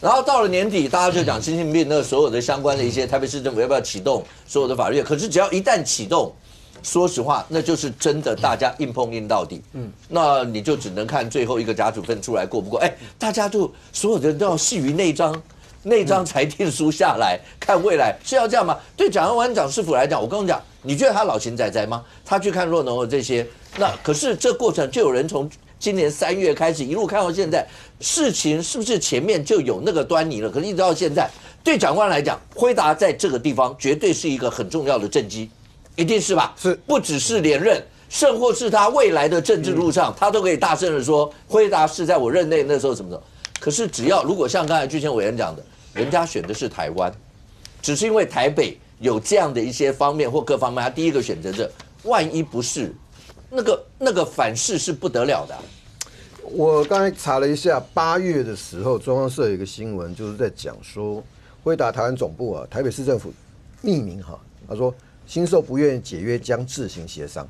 然后到了年底，大家就讲新性病那所有的相关的一些台北市政府要不要启动所有的法律？可是只要一旦启动，说实话，那就是真的大家硬碰硬到底。那你就只能看最后一个甲组分出来过不过。大家就所有的人都要系于那张裁定书下来看未来是要这样吗？对蒋万安长师傅来讲，我跟你讲，你觉得他老秦仔仔吗？他去看洛农的这些，那可是这过程就有人从今年3月开始一路看到现在，事情是不是前面就有那个端倪了？可是一直到现在，对蒋万安来讲，辉达在这个地方绝对是一个很重要的政绩，一定是吧？是，不只是连任，甚或是他未来的政治路上，他都可以大声的说，辉达是在我任内那时候什么的。可是只要如果像刚才居宪委员讲的，人家选的是台湾，只是因为台北有这样的一些方面或各方面，他第一个选择这，万一不是，那个反噬是不得了的。我刚才查了一下，8月的时候，中央社有一个新闻，就是在讲说，辉达台湾总部啊，台北市政府匿名哈，他说新售不愿意解约，将自行协商。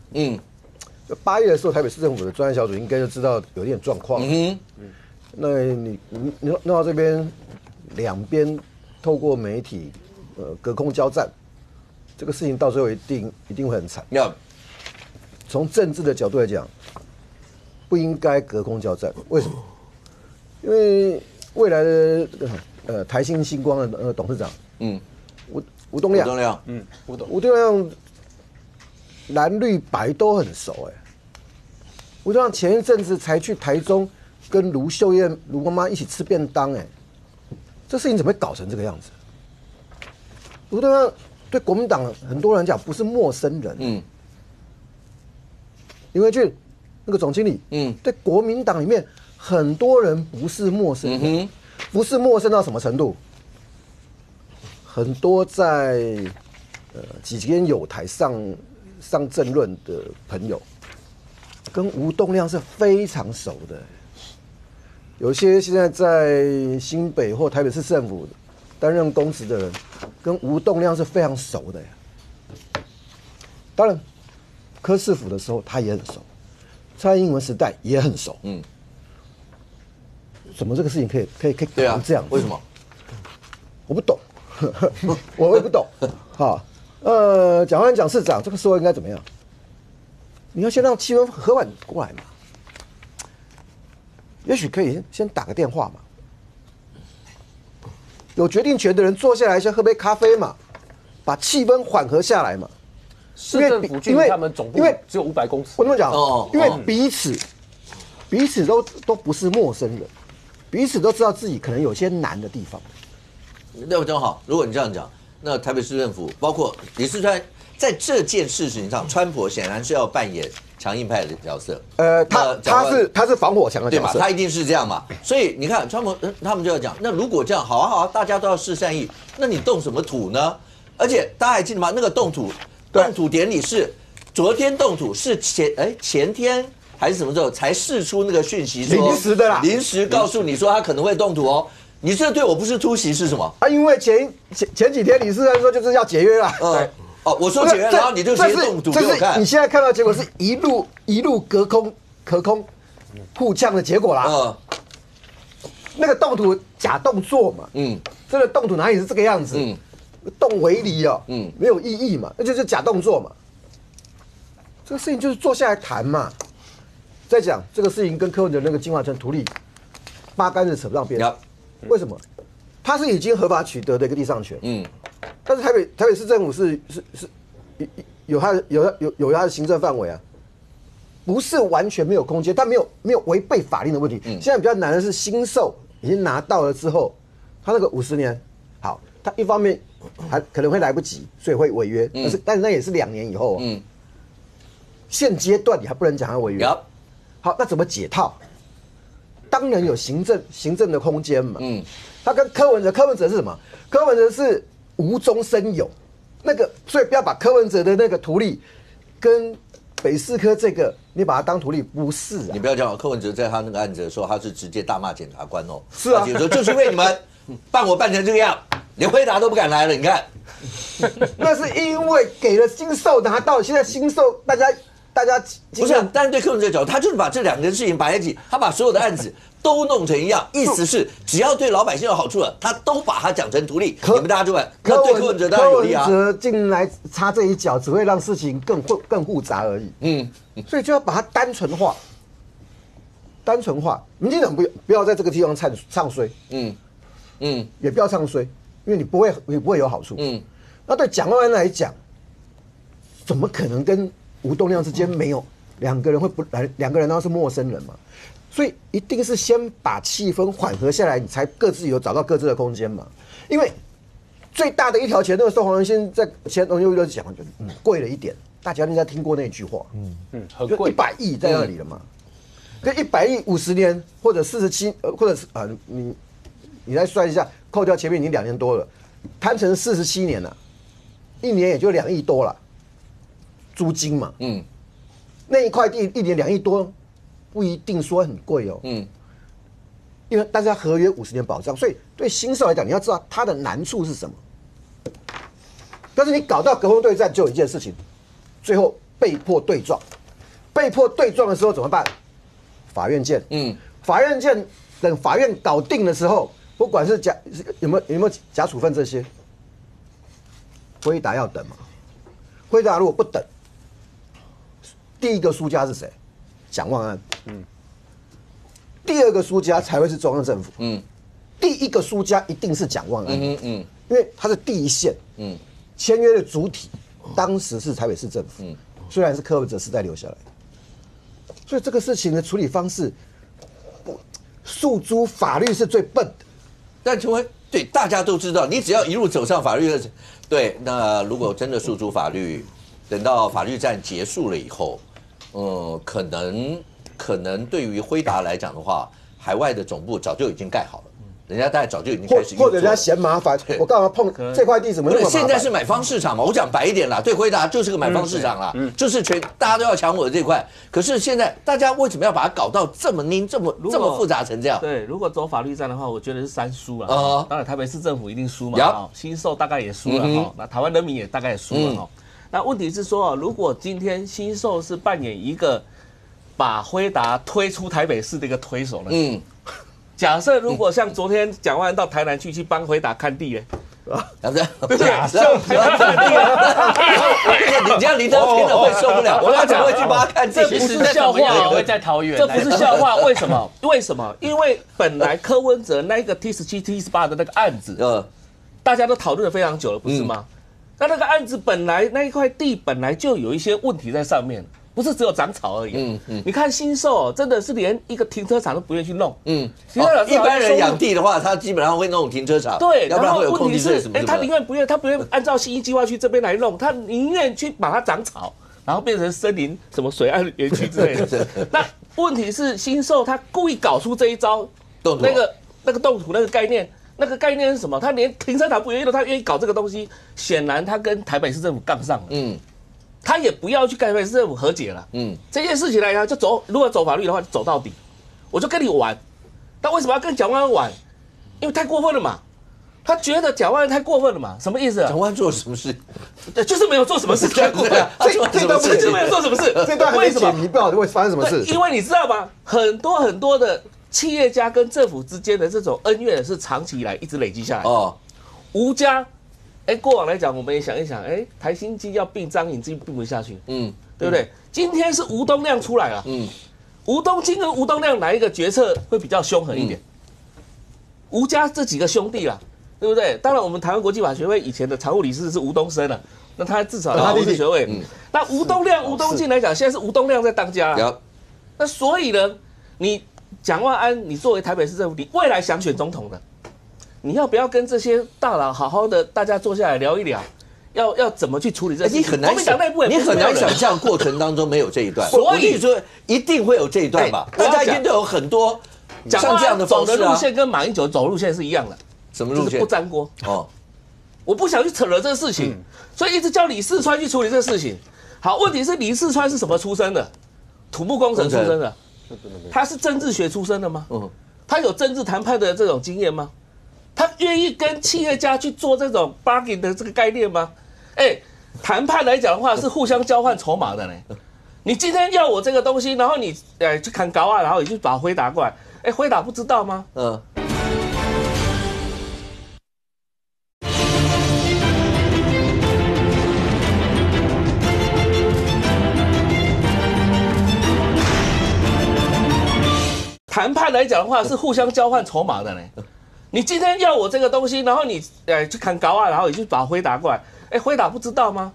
就8月的时候，台北市政府的专案小组应该就知道有点状况。那你弄到这边。两边透过媒体，隔空交战，这个事情到最后一定会很惨。从政治的角度来讲，不应该隔空交战。为什么？因为未来的台新星光的董事长，吴东亮，吴东亮，蓝绿白都很熟吴东亮前一阵子才去台中跟卢秀燕卢妈妈一起吃便当这事情怎么会搞成这个样子？吴东亮对国民党很多人讲不是陌生人，林维俊那个总经理，对国民党里面很多人不是陌生人，不是陌生到什么程度？很多在几间友台上政论的朋友，跟吴东亮是非常熟的。有些现在在新北或台北市政府担任公职的人，跟吴东亮是非常熟的呀。当然，柯市府的时候他也很熟，蔡英文时代也很熟。怎么这个事情可以搞成这样？为什么？我不懂，我也不懂。蒋万安蒋市长这个时候应该怎么样？你要先让气氛和缓过来嘛。也许可以先打个电话嘛，有决定权的人坐下来先喝杯咖啡嘛，把气氛缓和下来嘛。市政府距离他们总部只有500公尺。我这么讲，因为彼此都不是陌生人，彼此都知道自己可能有些难的地方。那正好，如果你这样讲，那台北市政府包括李四川在这件事情上，川普显然是要扮演强硬派的角色。他是防火墙的角色，对嘛？他一定是这样嘛。所以你看，川普他们就要讲，那如果这样，好啊，大家都要示善意，那你动什么土呢？而且大家还记得吗？那个动土典礼是昨天动土，是前天还是什么时候才释出那个讯息说临时的啦，临时告诉你说他可能会动土哦。你这对我不是突袭是什么？因为前几天李世安说就是要解约啦。我说解约，然后你就直接动土给我看。你现在看到结果是一路隔空互呛的结果啦。那个动土假动作嘛，真的动土哪里是这个样子？动为离没有意义嘛，那就是假动作嘛。这个事情就是坐下来谈嘛。再讲这个事情跟柯文哲那个金华城图利八竿子扯不上边。为什么？他是已经合法取得的一个地上权，但是台北市政府是有他的行政范围啊，不是完全没有空间，但没有违背法令的问题。现在比较难的是新售已经拿到了之后，他那个50年，好，他一方面还可能会来不及，所以会违约，但是那也是2年以后现阶段你还不能讲他违约。好，那怎么解套？当然有行政的空间嘛。他跟柯文哲是什么？柯文哲是无中生有，所以不要把柯文哲的那个图利跟北四科这个，你把它当图利不是啊。你不要讲柯文哲在他那个案子的时候，他是直接大骂检察官哦。是啊，说就是因为你们办我办成这个样，连辉达都不敢来了。你看，那是因为给了新售拿到，现在新售大家不是，但是对柯文哲角度，他就是把这两件事情摆在一起，他把所有的案子都弄成一样，意思是只要对老百姓有好处了，他都把它讲成图利。你们大家就问，那对柯文哲当然有利啊。柯文哲进来插这一脚，只会让事情更复杂而已。所以就要把它单纯化。民进党不要在这个地方唱衰，也不要唱衰，因为你不会有好处。那对蒋万安来讲，怎么可能跟吴东亮之间没有两个人会不来？两个人都是陌生人嘛，所以一定是先把气氛缓和下来，你才各自有找到各自的空间嘛。因为最大的一条钱，那个时候黄仁勋在前董又讲，就贵了一点，大家应该听过那句话，很贵，100亿在那里了嘛。跟100亿50年或者47，或者是你再算一下，扣掉前面已经2年多了，摊成47年了，1年也就2亿多了。租金嘛，那一块地1年2亿多，不一定说很贵哦，因为但是它合约50年保障，所以对新售来讲，你要知道它的难处是什么。但是你搞到隔空对战，就有一件事情，最后被迫对撞的时候怎么办？法院见，法院见，等法院搞定的时候，不管是有没有假处分这些，辉达要等嘛，辉达如果不等。第一个输家是谁？蒋万安。第二个输家才会是中央政府。第一个输家一定是蒋万安。因为他是第一线。签约的主体当时是台北市政府。虽然是柯文哲时代留下来，所以这个事情的处理方式，诉诸法律是最笨的。但成为对大家都知道，你只要一路走上法律的，对，那如果真的诉诸法律，等到法律战结束了以后。可能对于辉达来讲的话，海外的总部早就已经盖好了，人家大概早就已经开始或者人家嫌麻烦，我干嘛碰这块地？怎么那么麻烦？现在是买方市场嘛，我讲白一点啦，对辉达就是个买方市场啦，就是大家都要抢我的这块。可是现在大家为什么要把它搞到这么拧、这么复杂成这样？对，如果走法律战的话，我觉得是3输了。当然台北市政府一定输嘛，新售大概也输了哈，那台湾人民也大概也输了哈。那问题是说，如果今天新售是扮演一个把辉达推出台北市的一个推手呢？假设如果像昨天蒋万安到台南去帮辉达看地嘞，假设你这样林德听了会受不了，我要怎么会去帮他看地？这不是笑话，我会在桃园。这不是笑话，为什么？为什么？因为本来柯文哲那个 T17、T18的那个案子，大家都讨论了非常久了，不是吗？那个案子本来那一块地本来就有一些问题在上面，不是只有长草而已。你看新售真的是连一个停车场都不愿意去弄。一般人养地的话，他基本上会弄停车场，对，要不然会有空地税什么的。他宁愿不愿，他不愿按照新一计划区这边来弄，他宁愿去把它长草，然后变成森林什么水岸园区之类的。那问题是新售他故意搞出这一招，那个动土那个概念。那个概念是什么？他连停车场不愿意了，他愿意搞这个东西，显然他跟台北市政府杠上了。他也不要去跟台北市政府和解了。这件事情来讲，如果走法律的话，就走到底，我就跟你玩。但为什么要跟蒋万安玩？因为太过分了嘛。他觉得蒋万安太过分了嘛？什么意思啊？蒋万安做了什么事？就是没有做什么事，太过分。这段就是没有做什么事。这段为什么你不知道会发生什么事？因为你知道吗？很多的。企业家跟政府之间的这种恩怨是长期以来一直累积下来。吴家，过往来讲，我们也想一想，台新基要并张颖基并不下去，对不对？今天是吴东亮出来了，吴东金跟吴东亮哪一个决策会比较凶狠一点？吴家这几个兄弟啦，对不对？当然，我们台湾国际法学会以前的常务理事是吴东升了，那他至少有博士学位。那吴东亮、吴东进来讲，现在是吴东亮在当家了。那所以呢，你。蒋万安，你作为台北市政府，你未来想选总统的，你要不要跟这些大佬好好的大家坐下来聊一聊？要怎么去处理这事情？你很难国民党内部也你很难想象。象过程当中没有这一段。所以我跟你说，一定会有这一段吧？大家一定都有很多像这样的方式啊。走的路线跟马英九走路线是一样的，什么路线？就是不沾锅。哦，我不想去扯了这个事情，所以一直叫李四川去处理这个事情。好，问题是李四川是什么出身的？土木工程出身的，他是政治学出身的吗？他有政治谈判的这种经验吗？他愿意跟企业家去做这种 bargain 的这个概念吗？谈判来讲的话是互相交换筹码的呢。你今天要我这个东西，然后你去砍高啊，然后你去把辉达过来，辉达不知道吗？谈判来讲的话是互相交换筹码的呢。你今天要我这个东西，然后你去砍高啊，然后你去把辉达过来，辉达不知道吗？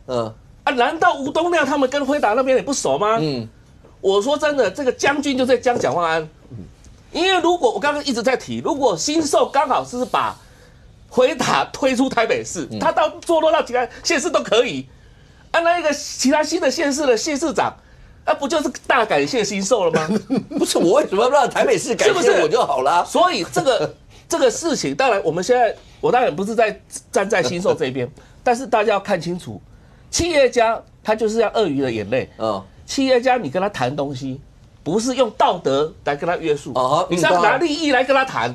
难道吴东亮他们跟辉达那边也不熟吗？我说真的，这个将军就在江蒋万安，因为如果我刚刚一直在提，如果新寿刚好是把辉达推出台北市，他到坐落到其他县市都可以，那一个其他新的县市的县市长。不就是大感谢新寿了吗？不是，我为什么不让台北市感谢我就好了？所以这个事情，当然我们现在我当然不是站在新寿这边，但是大家要看清楚，企业家他就是要鳄鱼的眼泪。企业家你跟他谈东西，不是用道德来跟他约束，你是要拿利益来跟他谈。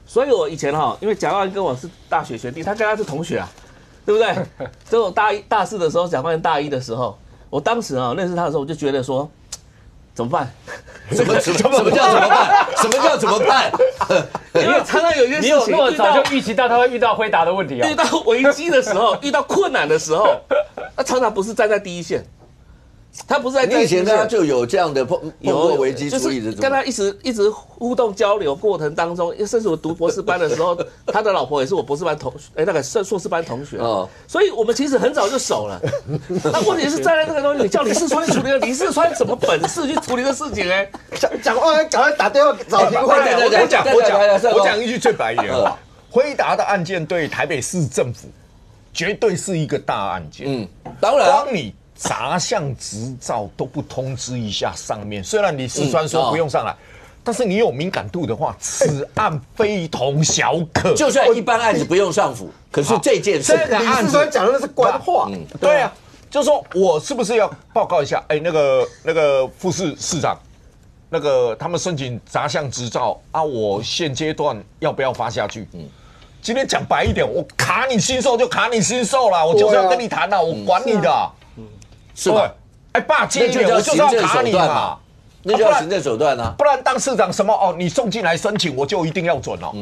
所以我以前因为蒋万安跟我是大学学弟，他跟他是同学啊，对不对？这种大四的时候，蒋万安大一的时候。我当时认识他的时候，我就觉得说，怎么办？什么叫怎么办？什么叫怎么办？因为常常有一些事情，你有那么早就预期到他会遇到辉达的问题啊？遇到危机的时候，遇到困难的时候，他常常不是站在第一线，他不是在第一线。你以前跟他就有这样的碰过危机处理的，就是跟他一直互动交流过程当中，甚至我读博士班的时候，他的老婆也是我博士班那个硕士班同学，所以我们其实很早就熟了。那问题是站在这个东西，你叫李四川处理了，李四川什么本事去处理这事情？讲话赶快打电话找评会。我讲一句最白的话，辉达的案件对台北市政府绝对是一个大案件。当然，光你杂项执照都不通知一下上面，虽然李四川说不用上来。但是你有敏感度的话，此案非同小可。就算一般案子不用上府，可是这件事，这个案子讲的那是官话。对啊，就是说我是不是要报告一下？那个副市长，那个他们申请杂项执照啊，我现阶段要不要发下去？今天讲白一点，我卡你新售就卡你新售啦，我就是要跟你谈啦，我管你的，是吧？霸气一点，我就是要卡你嘛。那就要行政手段啊，不然当市长什么你送进来申请我就一定要准哦。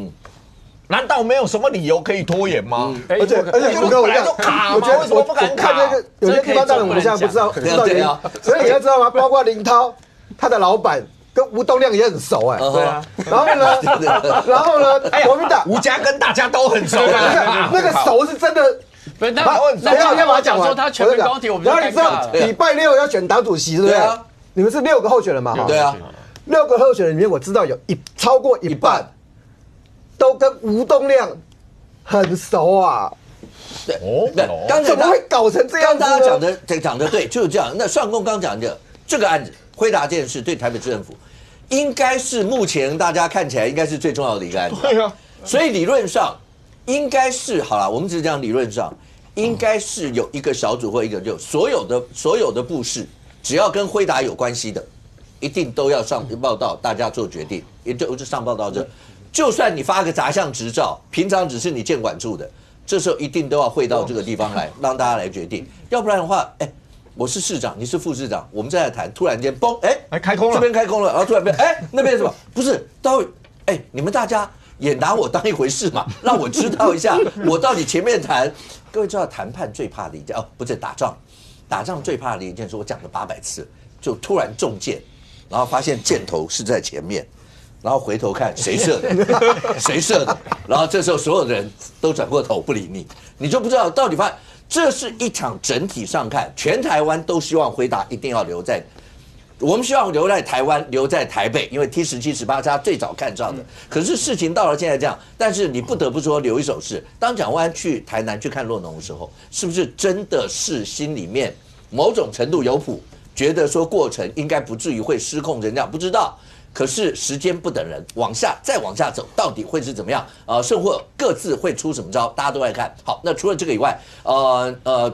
难道没有什么理由可以拖延吗？而且我跟我讲，我觉得为什么不敢卡？有些地方当然我们现在不知道原因，所以你要知道吗？包括林涛他的老板跟吴东亮也很熟对啊。然后呢，国民党吴家跟大家都很熟那个熟是真的。不是，那要把他讲说他全民高铁，我们然后你知道礼拜六要选党主席，对不对？你们是6个候选人嘛？对啊，6个候选人里面，我知道有超过一半都跟吴东亮很熟啊。对，刚才怎么会搞成这样子呢？刚大家讲的对，就是这样。那尚公刚讲的这个案子，辉达这件事对台北市政府，应该是目前大家看起来应该是最重要的一个案子。对啊，所以理论上应该是好了，我们只是讲理论上，应该是有一个小组或一个就所有的部室。只要跟辉达有关系的，一定都要上报道，大家做决定，也就上报到这。就算你发个杂项执照，平常只是你监管处的，这时候一定都要汇到这个地方来，让大家来决定。要不然的话，我是市长，你是副市长，我们正在谈，突然间嘣，开空了，这边开空了，然后突然变，那边什么？不是，你们大家也拿我当一回事嘛，让我知道一下，我到底前面谈。各位知道谈判最怕的一件不是打仗最怕的一件事，我讲了800次，就突然中箭，然后发现箭头是在前面，然后回头看谁射的，然后这时候所有的人都转过头不理你，你就不知道到底这是一场整体上看，全台湾都希望辉达一定要留在我们希望留在台湾，留在台北，因为 T17、18是他最早看上的。可是事情到了现在这样，但是你不得不说留一手是，当蒋万安去台南去看洛农的时候，是不是真的是心里面某种程度有谱，觉得说过程应该不至于会失控成这样？不知道。可是时间不等人，再往下走，到底会是怎么样？甚或各自会出什么招，大家都在看。好，那除了这个以外，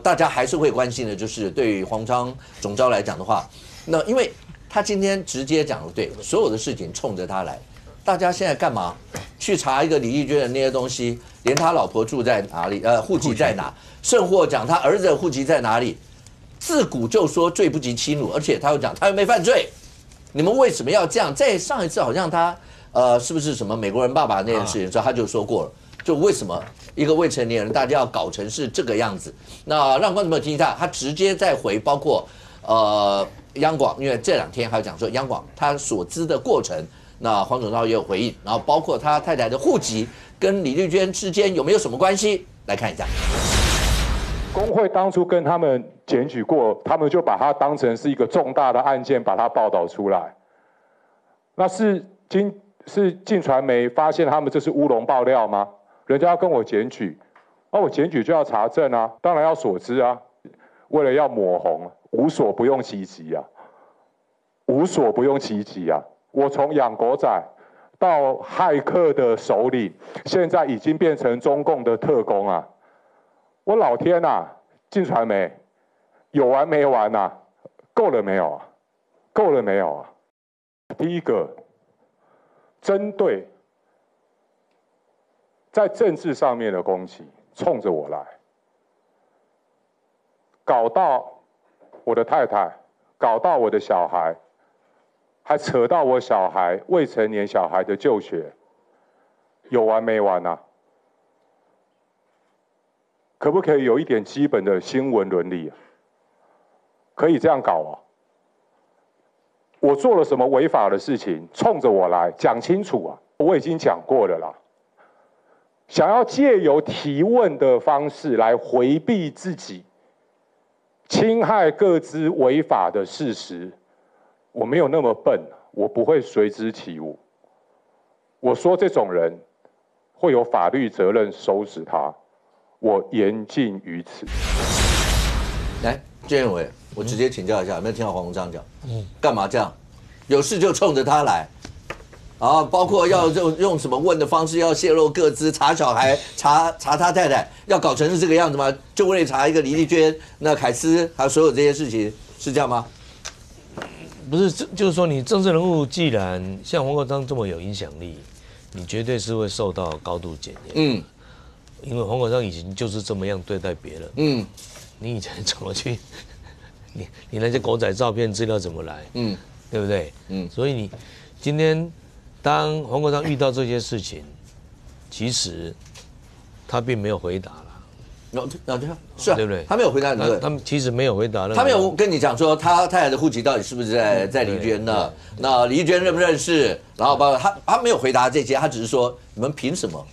大家还是会关心的，就是对于黄昌总召来讲的话，那因为他今天直接讲了，对所有的事情冲着他来，大家现在干嘛？去查一个李丽娟的那些东西，连他老婆住在哪里，户籍在哪，甚或讲他儿子的户籍在哪里，自古就说罪不及妻奴，而且他又讲他又没犯罪。你们为什么要这样？在上一次好像他是不是什么美国人爸爸那件事情的时候，他就说过了，就为什么一个未成年人大家要搞成是这个样子？那让观众朋友听一下，他直接在回，包括央广，因为这2天还有讲说央广他所知的过程，那黄总召也有回应，然后包括他太太的户籍跟李丽娟之间有没有什么关系？来看一下。工会当初跟他们检举过，他们就把它当成是一个重大的案件，把它报道出来。那是镜传媒发现他们这是乌龙爆料吗？人家要跟我检举，那我检举就要查证啊，当然要索知啊。为了要抹红，无所不用其极啊，无所不用其极啊。我从养狗仔到骇客的首领，现在已经变成中共的特工啊。我老天啊，镜传媒有完没完啊？够了没有啊？够了没有啊？第一个，针对在政治上面的攻击，冲着我来，搞到我的太太，搞到我的小孩，还扯到我小孩未成年小孩的就学，有完没完啊？可不可以有一点基本的新闻伦理啊？可以这样搞啊？我做了什么违法的事情，冲着我来，讲清楚啊！我已经讲过了啦。想要借由提问的方式来回避自己侵害各自违法的事实，我没有那么笨，我不会随之起舞。我说这种人会有法律责任收拾他。我言尽于此。来，建仁委，我直接请教一下，有没有听到黄鸿章讲？干嘛这样？有事就冲着他来，啊，包括要用什么问的方式，要泄露个资，查小孩，查他太太，要搞成是这个样子吗？就为了查一个李丽娟、那凯斯，还有所有这些事情，是这样吗？不是，就是说你政治人物既然像黄国昌这么有影响力，你绝对是会受到高度检验。因为黄国昌以前就是这么样对待别人。你以前怎么去？你那些狗仔照片资料怎么来？对不对？所以你今天当黄国昌遇到这些事情，其实他并没有回答了。是啊，对不对？他没有回答你。他们其实没有回答。他没有跟你讲说他太太的户籍到底是不是在李娟呢？那李娟认不认识？然后包括他没有回答这些，他只是说你们凭什么？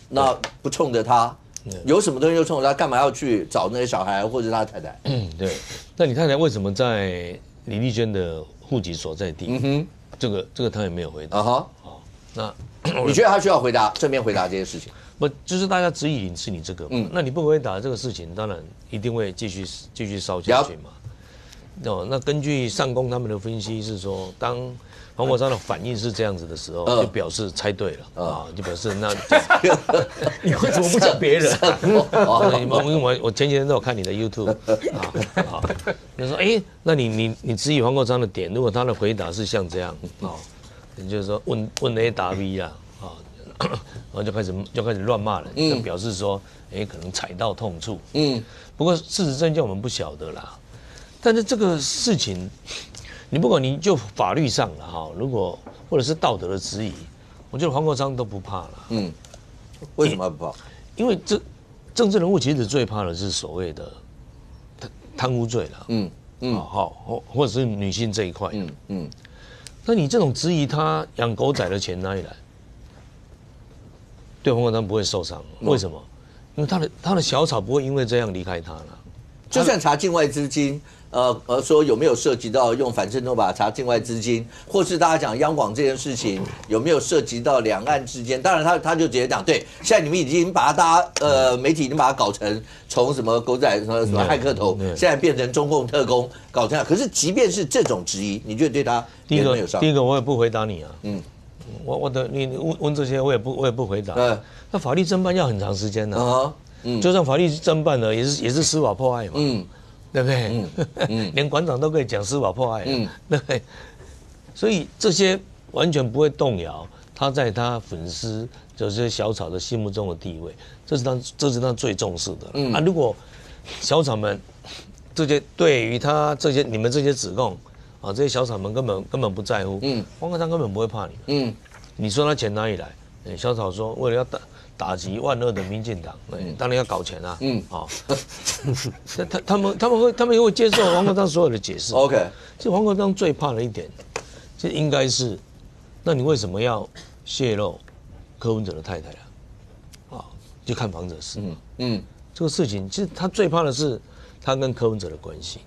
那不冲着他，有什么东西就冲着他，干嘛要去找那些小孩或者他太太？对。那你太太为什么在李丽娟的户籍所在地？这个他也没有回答。那你觉得他需要回答正面回答这些事情？不，就是大家质疑是你这个嘛？那你不回答这个事情，当然一定会继续烧下去嘛。那根据上公他们的分析是说，当黄国昌的反应是这样子的时候，就表示猜对了啊，就表示那你为什么不讲别人？因为我前几天都有看你的 YouTube 啊，他说那你质疑黄国昌的点，如果他的回答是像这样你就是说问 A 答 B 啦然后就开始乱骂人，就表示说可能踩到痛处。不过事实真相我们不晓得啦，但是这个事情。你不管你就法律上了哈，如果或者是道德的质疑，我觉得黄国昌都不怕了。为什么不怕？因为政治人物其实最怕的是所谓的贪污罪了。或者是女性这一块。那你这种质疑他养狗仔的钱哪里来？对黄国昌不会受伤，为什么？因为他的小草不会因为这样离开他了。就算查境外资金。说有没有涉及到用反渗透法查境外资金，或是大家讲央广这件事情有没有涉及到两岸之间？当然他就直接讲，对，现在你们已经把大家媒体已经把它搞成从什么狗仔什么骇客头，现在变成中共特工搞成。可是即便是这种质疑，你觉得对他第一个我也不回答你啊，你问这些我也不回答。那法律侦办要很长时间的，就算法律侦办了，也是司法迫害嘛。对不对？连馆长都可以讲司法迫害，对不对？所以这些完全不会动摇他在他粉丝就是小草的心目中的地位，这是他最重视的。如果小草们这些对于他你们这些指控啊，这些小草们根本不在乎，黄国昌根本不会怕你。你说他钱哪里来？小草说为了要打击万恶的民进党，当然要搞钱啊。他们也会接受黄国昌所有的解释。OK， 其实黄国昌最怕的一点，就应该是，那你为什么要泄露柯文哲的太太啊？去看房子的事。这个事情其实他最怕的是他跟柯文哲的关系。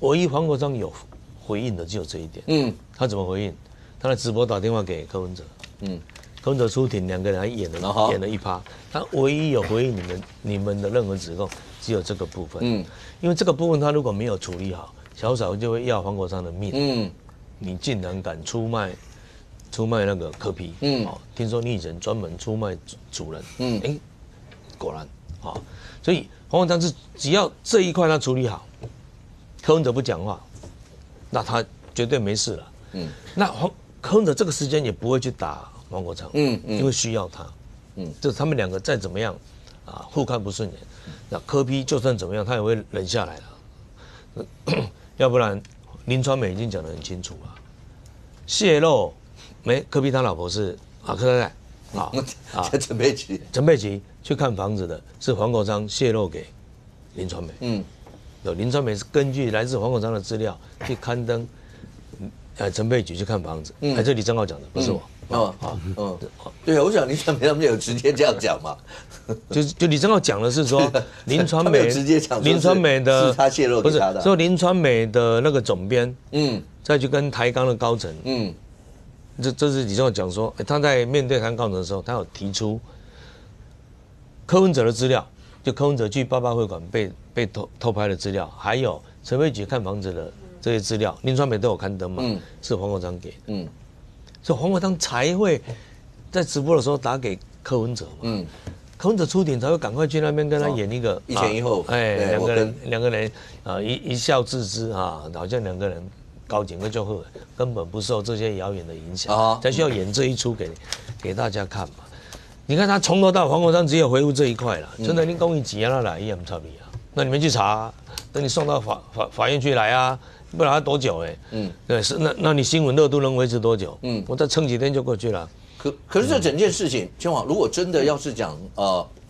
唯一黄国昌有回应的只有这一点。他怎么回应？他在直播打电话给柯文哲。柯文哲出庭，两个人还演了一趴，他唯一有回应你们的任何指控，只有这个部分。因为这个部分他如果没有处理好，小草就会要黄国昌的命。你竟然敢出卖那个柯 P，听说你以前专门出卖主人，果然，所以黄国昌是只要这一块他处理好，柯文哲不讲话，那他绝对没事了。那柯文哲这个时间也不会去打黄国昌，因为需要他，就是他们两个再怎么样互看不顺眼，那柯 P 就算怎么样，他也会忍下来了，要不然林传美已经讲得很清楚了，泄露柯 P 他老婆是柯太太陈佩琪去看房子的是黄国昌泄露给林传美，林传美是根据来自黄国昌的资料去刊登，陈佩琪去看房子，这李正浩讲的，不是我。对啊，我想林传媒他们有直接这样讲嘛，就李正浩讲的是说林传媒直接讲林传媒的是他泄露给他的，不是说林传媒的那个总编，再去跟台钢的高层，这是李正浩讲说，他在面对台钢高层的时候，他有提出柯文哲的资料，就柯文哲去88会馆被偷拍的资料，还有陈佩琪看房子的这些资料，林传媒都有刊登嘛，是黄国昌给的，所以黄国昌才会在直播的时候打给柯文哲嘛，柯文哲出庭才会赶快去那边跟他演一个一前一后，两个人一笑置之好像两个人高警跟就后根本不受这些谣言的影响，才需要演这一出给大家看嘛。你看他从头到黄国昌只有回复这一块了，真的你公益挤压他来也不差别啊，那你们去查，等你送到法院去来啊。不然还多久对，是那你新闻热度能维持多久？我再撑几天就过去了。可是这整件事情，千王如果真的要是讲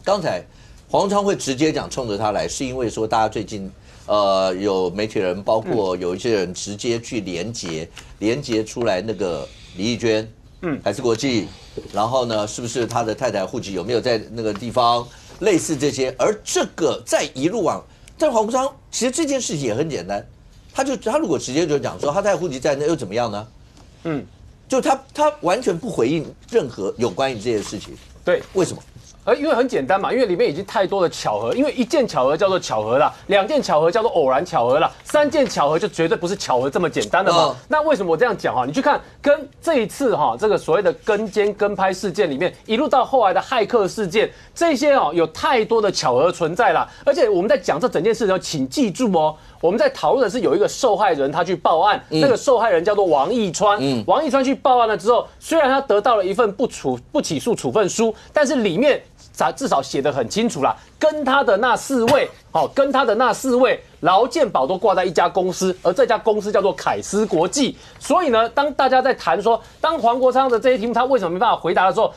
刚才黄国昌会直接讲冲着他来，是因为说大家最近有媒体人，包括有一些人直接去连结出来那个李翊娟，海思国际，然后呢，是不是他的太太户籍有没有在那个地方，类似这些，而这个再一路往，但黄国昌其实这件事情也很简单。他如果直接就讲说他太太户籍在那又怎么样呢？就他完全不回应任何有关于这件事情。对，为什么？因为很简单嘛，因为里面已经太多的巧合，因为一件巧合叫做巧合啦，两件巧合叫做偶然巧合啦，三件巧合就绝对不是巧合这么简单的嘛。那为什么我这样讲哈？你去看跟这一次这个所谓的跟拍事件里面，一路到后来的骇客事件，这些有太多的巧合存在啦。而且我们在讲这整件事的时候，请记住我们在讨论的是有一个受害人他去报案，那个受害人叫做王义川，王义川去报案了之后，虽然他得到了一份不起诉处分书，但是里面至少写得很清楚啦，跟他的那四位劳健保都挂在一家公司，而这家公司叫做凯斯国际。所以呢，当大家在谈说，当黄国昌的这些题目他为什么没办法回答的时候，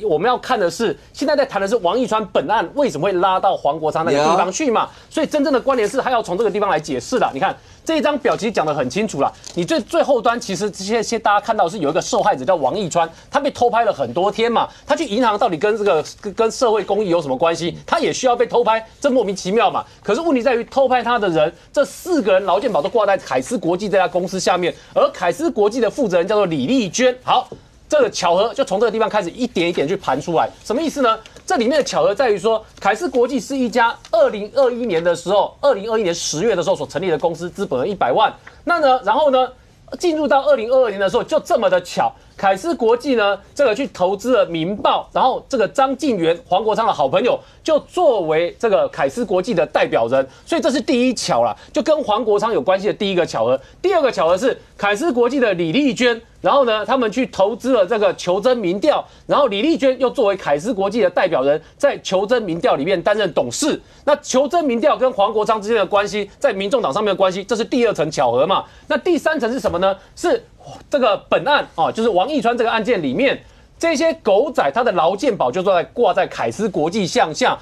我们要看的是现在在谈的是王一川本案为什么会拉到黄国昌那个地方去嘛？所以真正的关联是他要从这个地方来解释了。你看这一张表其实讲得很清楚了，你最后端其实这些大家看到是有一个受害者叫王一川，他被偷拍了很多天嘛，他去银行到底跟社会公益有什么关系？他也需要被偷拍，这莫名其妙嘛。可是问题在于偷拍他的人，这4个人劳健保都挂在凯斯国际这家公司下面，而凯斯国际的负责人叫做李丽娟。好，这个巧合就从这个地方开始一点一点去盘出来，什么意思呢？这里面的巧合在于说，凯斯国际是一家2021年10月的时候所成立的公司，资本额100万。然后呢，进入到2022年的时候，就这么的巧，凯斯国际呢，这个去投资了《民报》，然后这个张晋元、黄国昌的好朋友，就作为这个凯斯国际的代表人，所以这是第一巧啦，就跟黄国昌有关系的第一个巧合。第二个巧合是凯斯国际的李丽娟。然后呢，他们去投资了这个求真民调，然后李丽娟又作为凯斯国际的代表人，在求真民调里面担任董事。那求真民调跟黄国昌之间的关系，在民众党上面的关系，这是第2层巧合嘛？那第3层是什么呢？是这个本案啊，就是王一川这个案件里面，这些狗仔他的劳健保就挂在凯斯国际项下。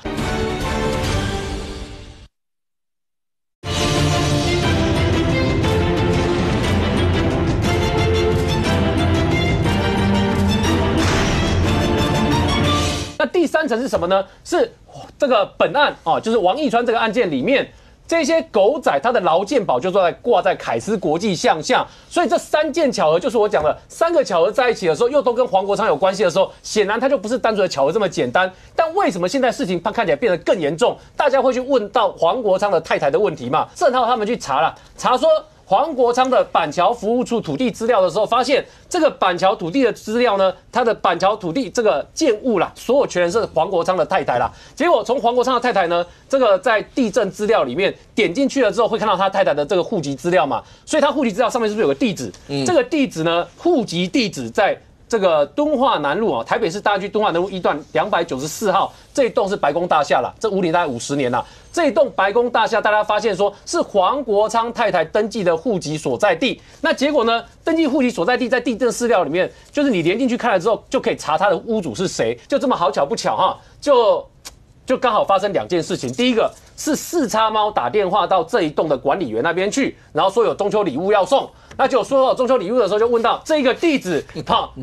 那第3层是什么呢？是这个本案啊，就是王一川这个案件里面，这些狗仔他的劳健保就挂在凯斯国际项下，所以这3件巧合就是我讲的3个巧合在一起的时候，又都跟黄国昌有关系的时候，显然它就不是单纯的巧合这么简单。但为什么现在事情看起来变得更严重？大家会去问到黄国昌的太太的问题嘛？正好他们去查说。黄国昌的板桥服务处土地资料的时候，发现这个板桥土地的资料呢，他的板桥土地这个建物啦，所有权人是黄国昌的太太啦。结果从黄国昌的太太呢，这个在地政资料里面点进去了之后，会看到他太太的这个户籍资料嘛，所以他户籍资料上面是不是有个地址？这个地址呢，户籍地址在这个敦化南路啊，台北市大安区敦化南路1段294号，这一栋是白宫大厦啦，这屋龄大概50年啦。这一栋白宫大厦，大家发现说是黄国昌太太登记的户籍所在地。那结果呢？登记户籍所在地在地政资料里面，就是你连进去看了之后，就可以查他的屋主是谁。就这么好巧不巧哈，就刚好发生2件事情。第一个是4叉猫打电话到这一栋的管理员那边去，然后说有中秋礼物要送。那就说到中秋礼物的时候，就问到这个地址，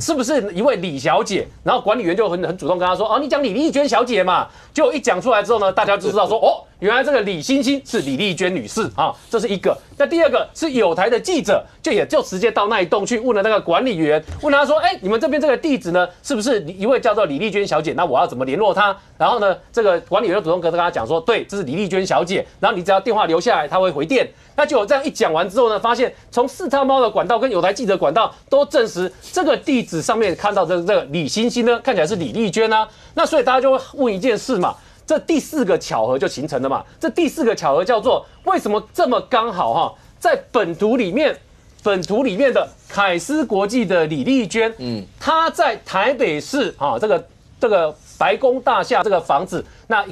是不是一位李小姐？然后管理员就很主动跟他说，你讲李丽娟小姐嘛。结果一讲出来之后呢，大家就知道说，原来这个李欣欣是李丽娟女士啊，这是一个。那第二个是有台的记者，也就直接到那一栋去问了那个管理员，问他说，你们这边这个地址呢，是不是一位叫做李丽娟小姐？那我要怎么联络她？然后呢，这个管理员就主动跟他讲说，对，这是李丽娟小姐。然后你只要电话留下来，她会回电。那就这样一讲完之后呢，发现从4叉猫的管道跟有台记者管道都证实，这个地址上面看到这个李欣欣呢，看起来是李丽娟啊。那所以大家就会问一件事嘛，这第4个巧合就形成了嘛。这第4个巧合叫做为什么这么刚好哈，在本图里面的凯斯国际的李丽娟，她在台北市啊这个白宫大厦这个房子，那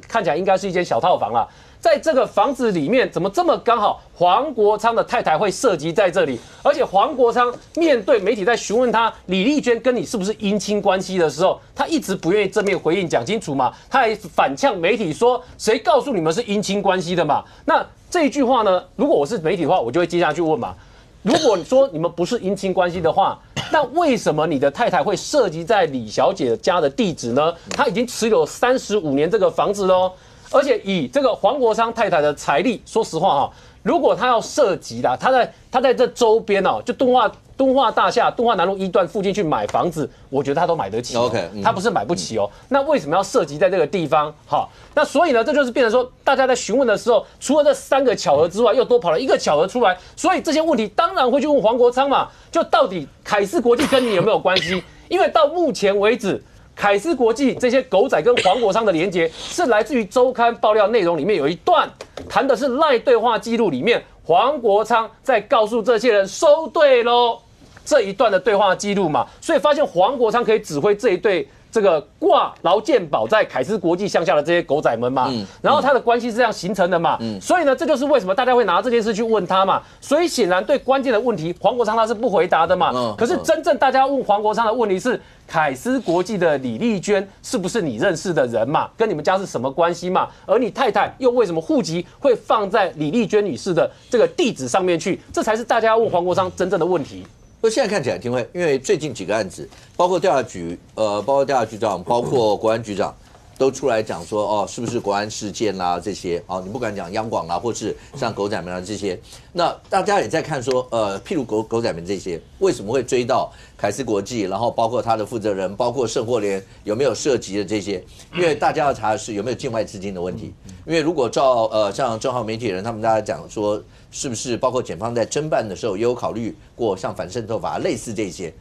看起来应该是一间小套房啦。在这个房子里面，怎么这么刚好黄国昌的太太会涉及在这里？而且黄国昌面对媒体在询问他李丽娟跟你是不是姻亲关系的时候，他一直不愿意正面回应讲清楚嘛，他还反呛媒体说谁告诉你们是姻亲关系的嘛？那这一句话呢，如果我是媒体的话，我就会接下去问嘛。如果你说你们不是姻亲关系的话，那为什么你的太太会涉及在李小姐家的地址呢？她已经持有35年这个房子喽。而且以这个黄国昌太太的财力，说实话哈，如果他要涉及啦，他在这周边哦，就敦化大厦、敦化南路1段附近去买房子，我觉得他都买得起。OK， 他不是买不起哦。那为什么要涉及在这个地方？好，那所以呢，这就是变成说，大家在询问的时候，除了这3个巧合之外，又多跑了1个巧合出来，所以这些问题当然会去问黄国昌嘛，就到底凯斯国际跟你有没有关系？因为到目前为止，凯斯国际这些狗仔跟黄国昌的连结是来自于周刊爆料内容里面有一段谈的是赖对话记录里面，黄国昌在告诉这些人收队喽这一段的对话记录嘛，所以发现黄国昌可以指挥这这个挂劳健保在凯斯国际项下的这些狗仔们嘛，然后他的关系是这样形成的嘛，所以呢，这就是为什么大家会拿这件事去问他嘛。所以显然对关键的问题，黄国昌他是不回答的嘛。可是真正大家问黄国昌的问题是，凯斯国际的李丽娟是不是你认识的人嘛？跟你们家是什么关系嘛？而你太太又为什么户籍会放在李丽娟女士的这个地址上面去？这才是大家问黄国昌真正的问题。现在看起来，廷辉，因为最近几个案子，包括调查局，包括调查局长，包括国安局长，都出来讲说，哦，是不是国安事件啦这些，哦，你不敢讲央广啦，或是像狗仔们啊这些，那大家也在看说，譬如狗仔们这些，为什么会追到凯斯国际，然后包括他的负责人，包括盛货联有没有涉及的这些，因为大家要查的是有没有境外资金的问题，因为如果照像正好媒体人他们大家讲说。是不是包括检方在侦办的时候也有考虑过像反渗透法类似这些？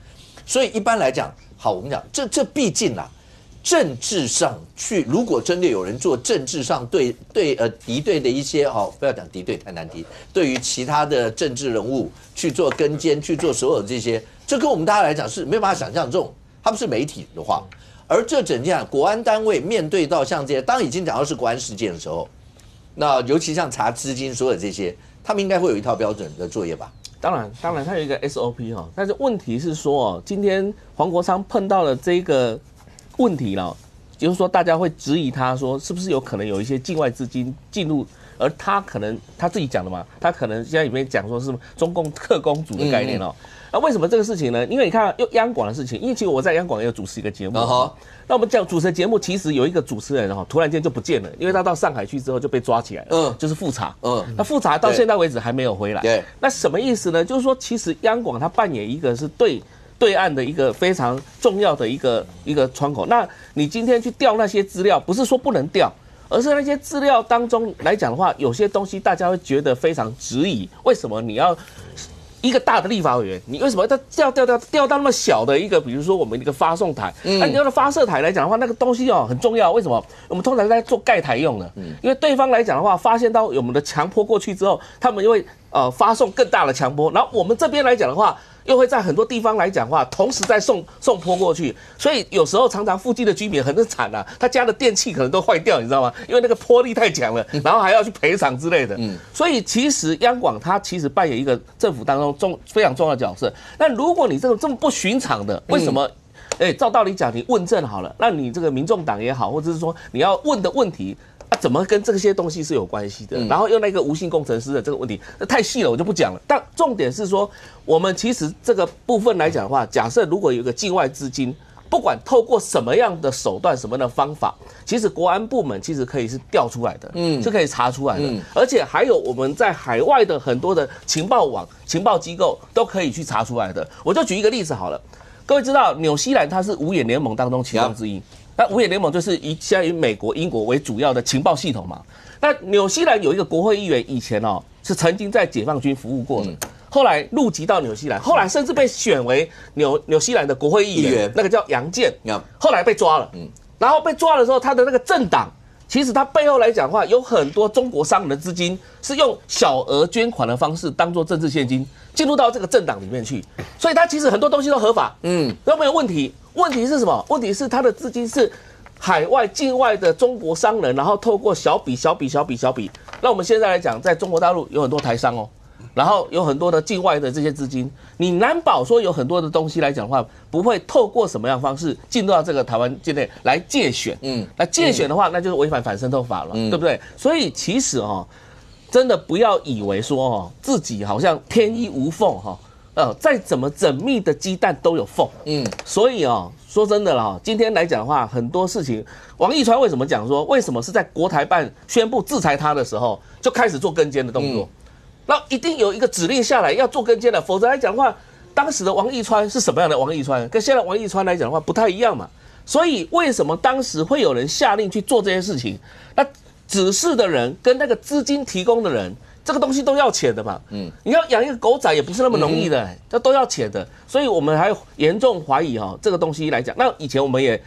所以一般来讲，好，我们讲这毕竟啦，政治上去，如果真的有人做政治上敌对的一些不要讲敌对太难听，对于其他的政治人物去做跟监，去做所有这些，这跟我们大家来讲是没有办法想象这种，它不是媒体的话，而这整件国安单位面对到像这些，当已经讲到是国安事件的时候，那尤其像查资金所有这些。他们应该会有一套标准的作业吧？当然，它有一个 SOP 哈。但是问题是说今天黄国昌碰到了这个问题了，就是说大家会质疑他说，是不是有可能有一些境外资金进入，而他可能他自己讲的嘛，他可能现在里面讲说是中共特工组的概念哦。那为什么这个事情呢？因为你看央广的事情，因为其实我在央广也有主持一个节目。那我们讲主持的节目，其实有一个主持人突然间就不见了，因为他到上海去之后就被抓起来了，就是复查。那复查到现在为止还没有回来。对，那什么意思呢？就是说，其实央广它扮演一个是对岸的一个非常重要的一个窗口。那你今天去调那些资料，不是说不能调，而是那些资料当中来讲的话，有些东西大家会觉得非常质疑，为什么你要？一个大的立法委员，你为什么要调到那么小的一个，比如说我们一个发送台？那你要的发射台来讲的话，那个东西很重要。为什么？我们通常在做盖台用的，因为对方来讲的话，发现到我们的强波过去之后，他们就会发送更大的强波，然后我们这边来讲的话。又会在很多地方来讲话，同时在送波过去，所以有时候常常附近的居民很惨啊，他家的电器可能都坏掉，你知道吗？因为那个波力太强了，然后还要去赔偿之类的。所以其实央广它其实扮演一个政府当中非常重要的角色。那如果你这么不寻常的，为什么？照道理讲，你问政好了，那你这个民众党也好，或者是说你要问的问题。怎么跟这些东西是有关系的？然后用那个无性工程师的这个问题，太细了，我就不讲了。但重点是说，我们其实这个部分来讲的话，假设如果有一个境外资金，不管透过什么样的手段、什么样的方法，其实国安部门其实可以是调出来的，是可以查出来的。而且还有我们在海外的很多的情报网、情报机构都可以去查出来的。我就举一个例子好了，各位知道纽西兰它是五眼联盟当中其中之一。那五眼联盟就是现在以美国、英国为主要的情报系统嘛。那纽西兰有一个国会议员，以前是曾经在解放军服务过的，后来入籍到纽西兰，后来甚至被选为纽西兰的国会议员，那个叫杨健，后来被抓了。然后被抓的时候，他的那个政党，其实他背后来讲的话，有很多中国商人的资金是用小额捐款的方式当做政治现金进入到这个政党里面去，所以他其实很多东西都合法，都没有问题。问题是什么？问题是他的资金是海外境外的中国商人，然后透过小笔。那我们现在来讲，在中国大陆有很多台商然后有很多的境外的这些资金，你难保说有很多的东西来讲的话，不会透过什么样的方式进入到这个台湾境内来借选。那借选的话，那就是违反反渗透法了，对不对？所以其实真的不要以为说自己好像天衣无缝再怎么缜密的鸡蛋都有缝。所以说真的啦，今天来讲的话，很多事情，王义川为什么讲说，为什么是在国台办宣布制裁他的时候就开始做跟监的动作？那一定有一个指令下来要做跟监的，否则来讲的话，当时的王义川是什么样的王义川，跟现在王义川来讲的话不太一样嘛。所以为什么当时会有人下令去做这些事情？那指示的人跟那个资金提供的人。这个东西都要钱的嘛，你要养一个狗仔也不是那么容易的，这都要钱的，所以我们还严重怀疑这个东西来讲。那以前我们也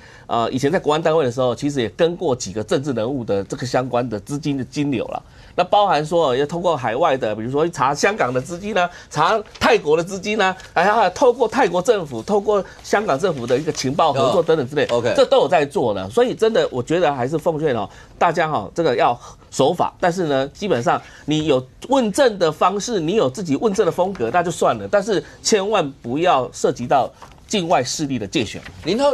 以前在国安单位的时候，其实也跟过几个政治人物的这个相关的资金的金流了。那包含说要通过海外的，比如说查香港的资金呢，查泰国的资金呢，还有透过泰国政府、透过香港政府的一个情报合作等等之类 ，OK， 这都有在做了。所以真的，我觉得还是奉劝大家这个要守法，但是呢，基本上你有问政的方式，你有自己问政的风格，那就算了，但是千万不要涉及到境外势力的介选。林涛，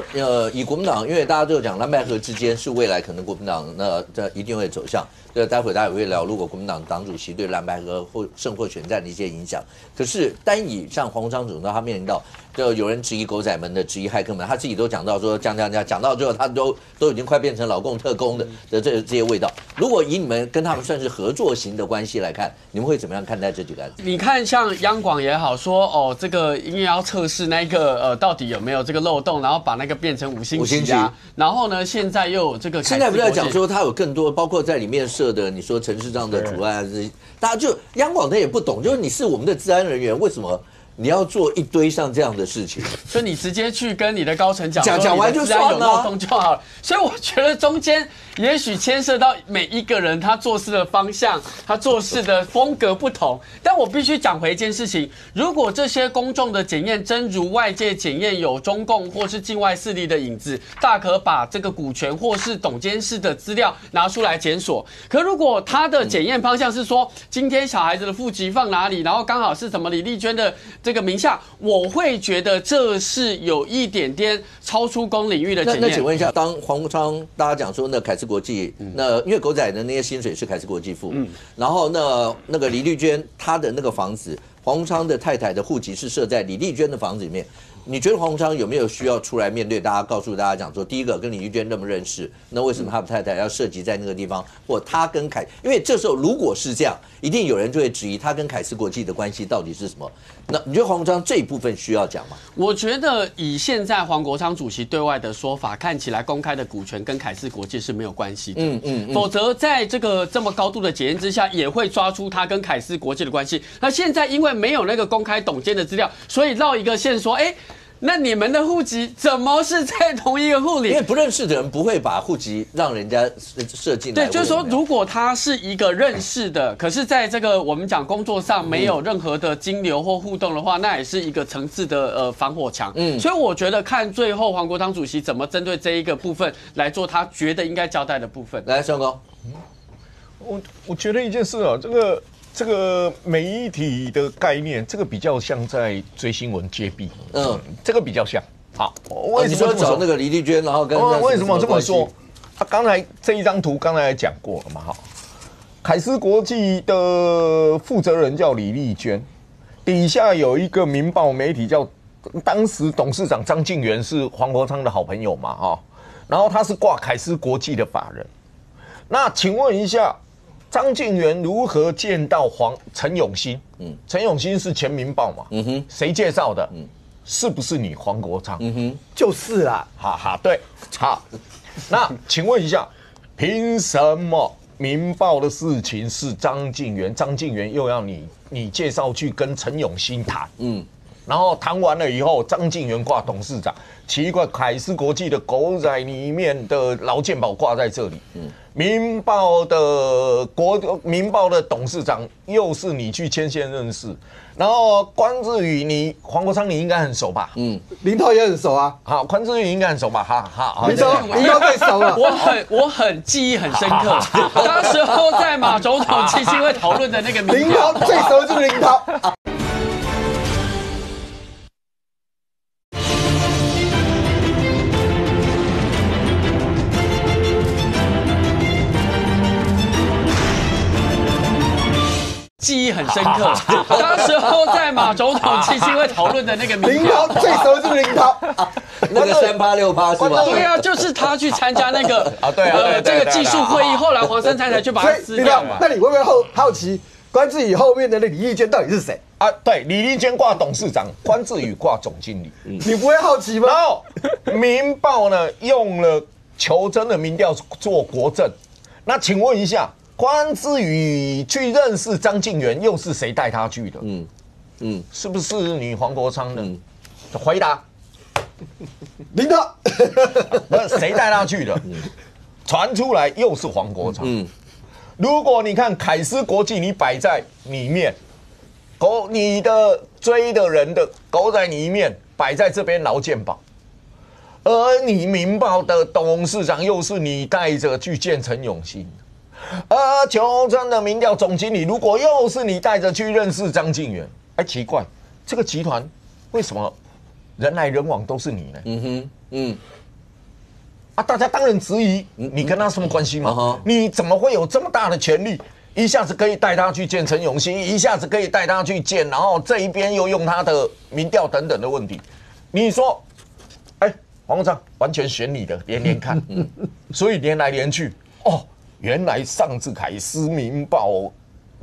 以国民党，因为大家都有讲蓝白合之间是未来可能国民党这一定会走向。待会大家也会聊，如果国民党党主席对蓝白合或胜或选战的一些影响。可是单以像黄国昌总统，他面临到就有人质疑狗仔门的，质疑骇客们，他自己都讲到说讲到最后，他都已经快变成老共特工的这些味道。如果以你们跟他们算是合作型的关系来看，你们会怎么样看待这几个案子？你看，像央广也好说这个因为要测试那个到底有没有这个漏洞，然后把那个变成5星级啊，然后呢，现在又有这个现在不是在讲说他有更多，包括在里面设的，你说陈市长的主案，大家就央广他也不懂，就是你是我们的治安人员，为什么你要做一堆像这样的事情？所以你直接去跟你的高层讲完就算了，有漏洞就好了。所以我觉得中间也许牵涉到每一个人他做事的方向，他做事的风格不同。但我必须讲回一件事情：如果这些公众的检验真如外界检验有中共或是境外势力的影子，大可把这个股权或是董监事的资料拿出来检索。可如果他的检验方向是说，今天小孩子的户籍放哪里，然后刚好是什么李丽娟的这个名下，我会觉得这是有一点点超出公领域的检验。那请问一下，当黄国昌大家讲说那凯斯国际，那因为狗仔的那些薪水是凯斯国际付，然后那个李丽娟她的那个房子，黄国昌的太太的户籍是设在李丽娟的房子里面。你觉得黄国昌有没有需要出来面对大家，告诉大家讲说，第一个跟李丽娟认不认识？那为什么他的太太要涉及在那个地方？或他跟因为这时候如果是这样，一定有人就会质疑他跟凯斯国际的关系到底是什么？那你觉得黄国昌这一部分需要讲吗？我觉得以现在黄国昌主席对外的说法，看起来公开的股权跟凯斯国际是没有关系的。否则在这个这么高度的检验之下，也会抓出他跟凯斯国际的关系。那现在因为没有那个公开董监的资料，所以绕一个线说，那你们的户籍怎么是在同一个户里？因为不认识的人不会把户籍让人家设进来。对，就是说，如果他是一个认识的，可是在这个我们讲工作上没有任何的金流或互动的话，那也是一个层次的防火墙。所以我觉得看最后黄国昌主席怎么针对这一个部分来做他觉得应该交代的部分。来，双哥，我觉得一件事这个媒体的概念，这个比较像在追新闻揭弊，这个比较像。好，为什么找那个李丽娟，然后跟为什么这么说？刚才这一张图刚才讲过了嘛，哈，凯斯国际的负责人叫李丽娟，底下有一个民报媒体叫，当时董事长张敬源是黄国昌的好朋友嘛，哈，然后他是挂凯斯国际的法人。那请问一下，张敬源如何见到陈永新？陈永新是前民报嘛？谁介绍的？是不是你黄国昌？就是啦。哈，对，好。那请问一下，凭什么民报的事情是张敬源又要你介绍去跟陈永新谈？然后谈完了以后，张敬源挂董事长，奇怪，凯斯国际的狗仔里面的劳健保挂在这里，民报的董事长又是你去牵线认识，然后关志宇黄国昌你应该很熟吧？林涛也很熟啊。好，关志宇应该很熟吧？好，林涛最熟了。我很记忆很深刻，当时候在马总统基金会讨论的那个民调，林涛最熟的就是林涛。记忆很深刻，当时候在马总统基金会讨论的那个民调，林涛最熟的就是林涛，那个3%-6%是吧？对啊，就是他去参加那个这个技术会议，后来黄珊珊才去把他撕掉嘛。那你会不会好奇关志宇后面的那李丽娟到底是谁啊？对，李丽娟挂董事长，关志宇挂总经理，你不会好奇吗？然后民报呢用了求真的民调做国政，那请问一下。关志宇去认识张敬源，又是谁带他去的？是不是你黄国昌的？回答。领导，那谁带他去的？传出来又是黄国昌。如果你看凯斯国际，你摆在里面，你的追的人的狗仔里面摆在这边劳健保，而你民报的董事长又是你带着去见陈永新，而球村的民调总经理如果又是你带着去认识张敬源，哎，奇怪，这个集团为什么人来人往都是你呢？大家当然质疑你跟他什么关系嘛？你怎么会有这么大的权力？一下子可以带他去见陈永新，一下子可以带他去见，然后这一边又用他的民调等等的问题。你说，黄国昌完全选你的，连连看，所以连来连去，原来上次凯斯民报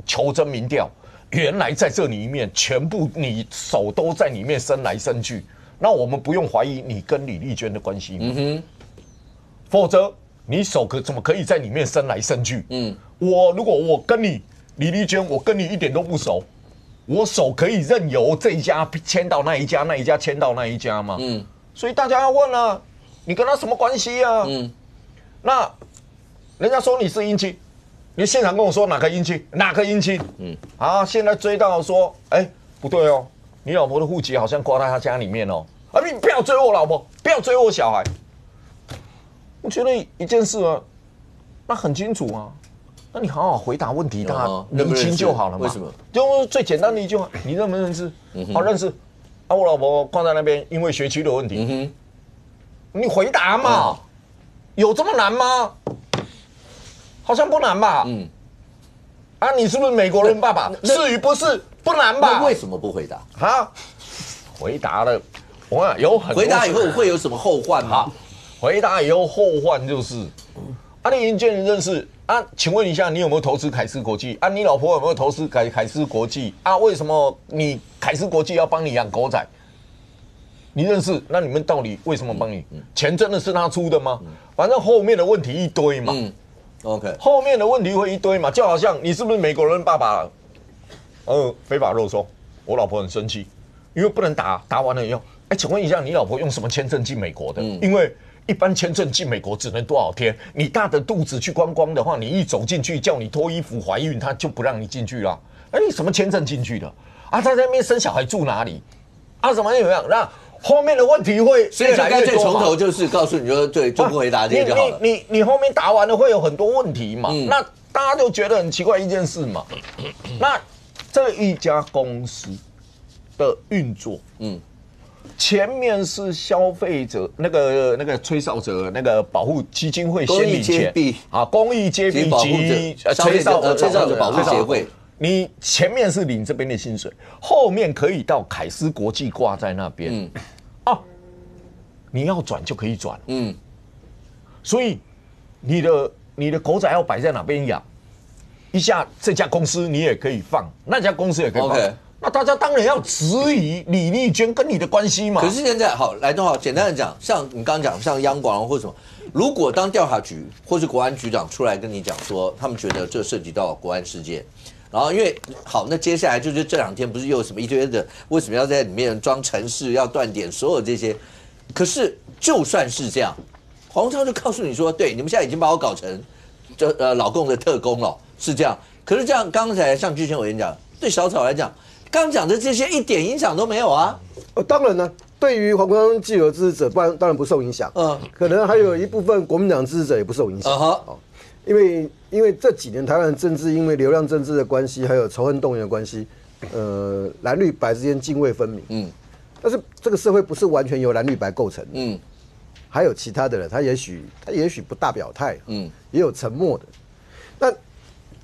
求真民调，原来在这里面全部你手都在里面伸来伸去，那我们不用怀疑你跟李丽娟的关系吗？否则你手怎么可以在里面伸来伸去？如果我跟你李丽娟，我跟你一点都不熟，我手可以任由这一家签到那一家，那一家签到那一家吗？所以大家要问啊，你跟他什么关系啊？那人家说你是姻亲，你现场跟我说哪个姻亲？哪个姻亲？现在追到说，不对哦，你老婆的户籍好像挂在他家里面哦。你不要追我老婆，不要追我小孩。我觉得一件事啊，那很清楚啊，那你好好回答问题，大家认清就好了嘛。为什么？就最简单的一句话，你认不认识？好，认识。我老婆挂在那边，因为学区的问题。你回答嘛，有这么难吗？好像不难吧？你是不是美国人爸爸？至于不是，不难吧？那为什么不回答？回答了，我想有很多。回答以后会有什么后患吗？回答以后后患就是，你已经认识请问一下，你有没有投资凯斯国际？你老婆有没有投资凯斯国际？为什么你凯斯国际要帮你养狗仔？你认识？那你们到底为什么帮你？钱真的是他出的吗？反正后面的问题一堆嘛。OK， 后面的问题会一堆嘛，就好像你是不是美国人爸爸？非法肉搜，我老婆很生气，因为不能打完了以后，请问一下，你老婆用什么签证进美国的？因为一般签证进美国只能多少天？你大着肚子去观光的话，你一走进去叫你脱衣服怀孕，他就不让你进去了。你什么签证进去的？他在那边生小孩住哪里？怎么样？那后面的问题会所以就干脆从头就是告诉你说，对，就不回答这些就好了。你后面答完了会有很多问题嘛？那大家就觉得很奇怪一件事嘛。那这一家公司的运作，前面是消费者那个吹哨者那个保护基金会先领钱公益揭弊及吹哨者保护协会，你前面是领这边的薪水，后面可以到凯斯国际挂在那边，你要转就可以转，所以你的狗仔要摆在哪边养，一下这家公司你也可以放，那家公司也可以放。那大家当然要质疑李丽娟跟你的关系嘛。可是现在好来的话，简单的讲，像你刚刚讲，像央广或什么，如果当调查局或是国安局长出来跟你讲说，他们觉得这涉及到国安事件，然后因为好，那接下来就是这2天不是又有什么一堆的，为什么要在里面装程式，要断点，所有这些。可是就算是这样，黄昌就告诉你说，对，你们现在已经把我搞成老共的特工了，是这样。可是这样，刚才像之前我跟你讲，对小草来讲。刚讲的这些一点影响都没有啊！当然呢，对于黄国昌既有支持者，当然不受影响。可能还有一部分国民党支持者也不受影响。因为这几年台湾政治因为流量政治的关系，还有仇恨动员的关系，蓝绿白之间泾渭分明。但是这个社会不是完全由蓝绿白构成的。还有其他的人，他也许不大表态。也有沉默的。那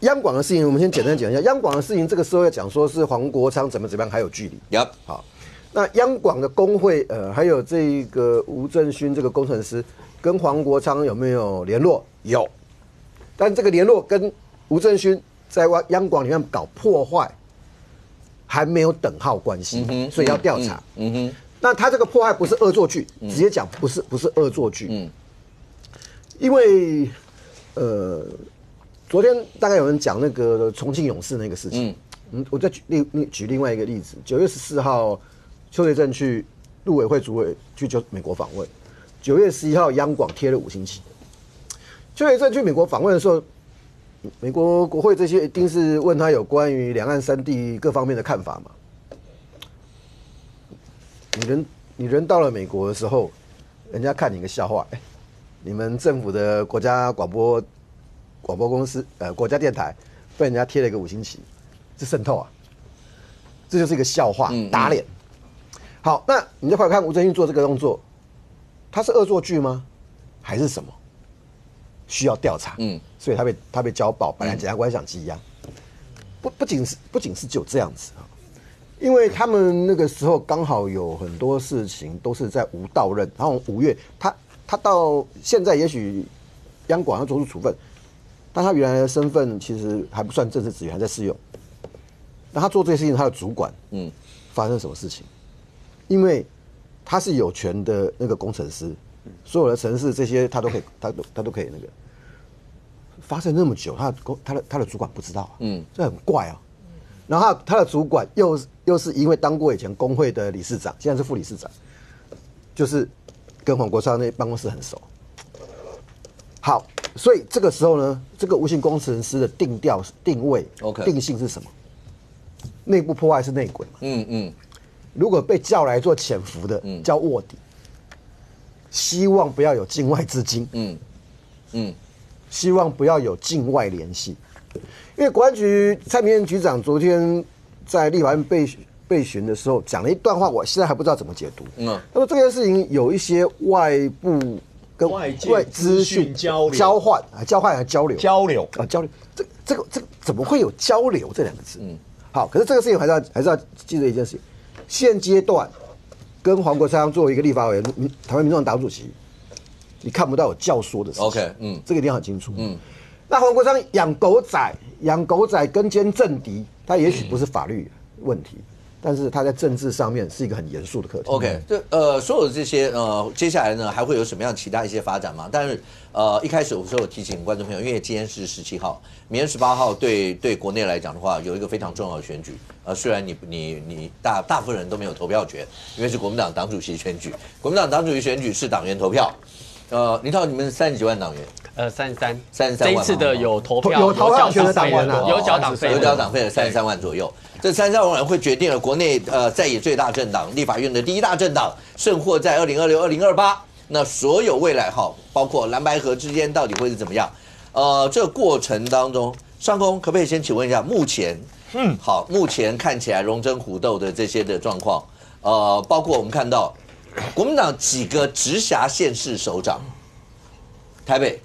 央广的事情，我们先简单讲一下。央广的事情，这个时候要讲说是黄国昌怎么样还有距离。好，那央广的工会，还有这个吴正勋这个工程师，跟黄国昌有没有联络？有，但这个联络跟吴正勋在央广里面搞破坏，还没有等号关系，所以要调查。那他这个破坏不是恶作剧，直接讲不是恶作剧。因为昨天大概有人讲那个重庆勇士那个事情，我再举另外一个例子。9月14号，邱垂正去陆委会主委去美国访问，9月11号央广贴了5星旗。邱垂正去美国访问的时候，美国国会这些一定是问他有关于两岸3地各方面的看法嘛。你人到了美国的时候，人家看你个笑话，你们政府的国家广播公司国家电台被人家贴了一个5星旗，是渗透啊，这就是一个笑话，打脸。好，那你再快看吴敦义做这个动作，他是恶作剧吗？还是什么？需要调查，所以他被交保，本来检察官想羁押，不仅是只有这样子啊，因为他们那个时候刚好有很多事情都是在吴到任，然后5月他到现在也许央广要做出处分，但他原来的身份其实还不算正式职员，还在试用。那他做这些事情，他的主管发生什么事情？因为他是有权的那个工程师。所有的程式这些他都可以，他都可以那个。发生那么久，他的主管不知道啊，这很怪啊。然后他的主管又是因为当过以前工会的理事长，现在是副理事长，就是跟黄国昌那办公室很熟。好，所以这个时候呢，这个无形工程师的定位、定性是什么？内部破坏是内鬼嘛？如果被叫来做潜伏的，叫卧底。希望不要有境外资金，希望不要有境外联系，因为国安局蔡明彦局长昨天在立法院被询的时候讲了一段话，我现在还不知道怎么解读。他说这件事情有一些外部跟外资讯交换还交流，这个怎么会有交流这2个字？好，可是这个事情还是要记得一件事情，现阶段。跟黄国昌作为一个立法委员、台湾民众党主席，你看不到有教唆的事情。这个一定要很清楚。那黄国昌养狗仔跟监政敌，他也许不是法律问题，但是他在政治上面是一个很严肃的课题。OK， 所有的这些接下来呢还会有什么样其他一些发展吗？但是一开始我说我提醒观众朋友，因为今天是17号，明天18号对国内来讲的话，有一个非常重要的选举。虽然你大部分人都没有投票权，因为是国民党党主席选举，国民党党主席选举是党员投票。你看你们30几万党员，33万。这一次的有投票有投票权的党员有缴党费的33万左右。这33万人会决定了国内在野最大政党立法院的第1大政党胜或在2026、2028。那所有未来包括蓝白合之间到底会是怎么样？这个过程当中，上空可不可以先请问一下，目前目前看起来龙争虎斗的这些的状况，包括我们看到国民党几个直辖县市首长，台北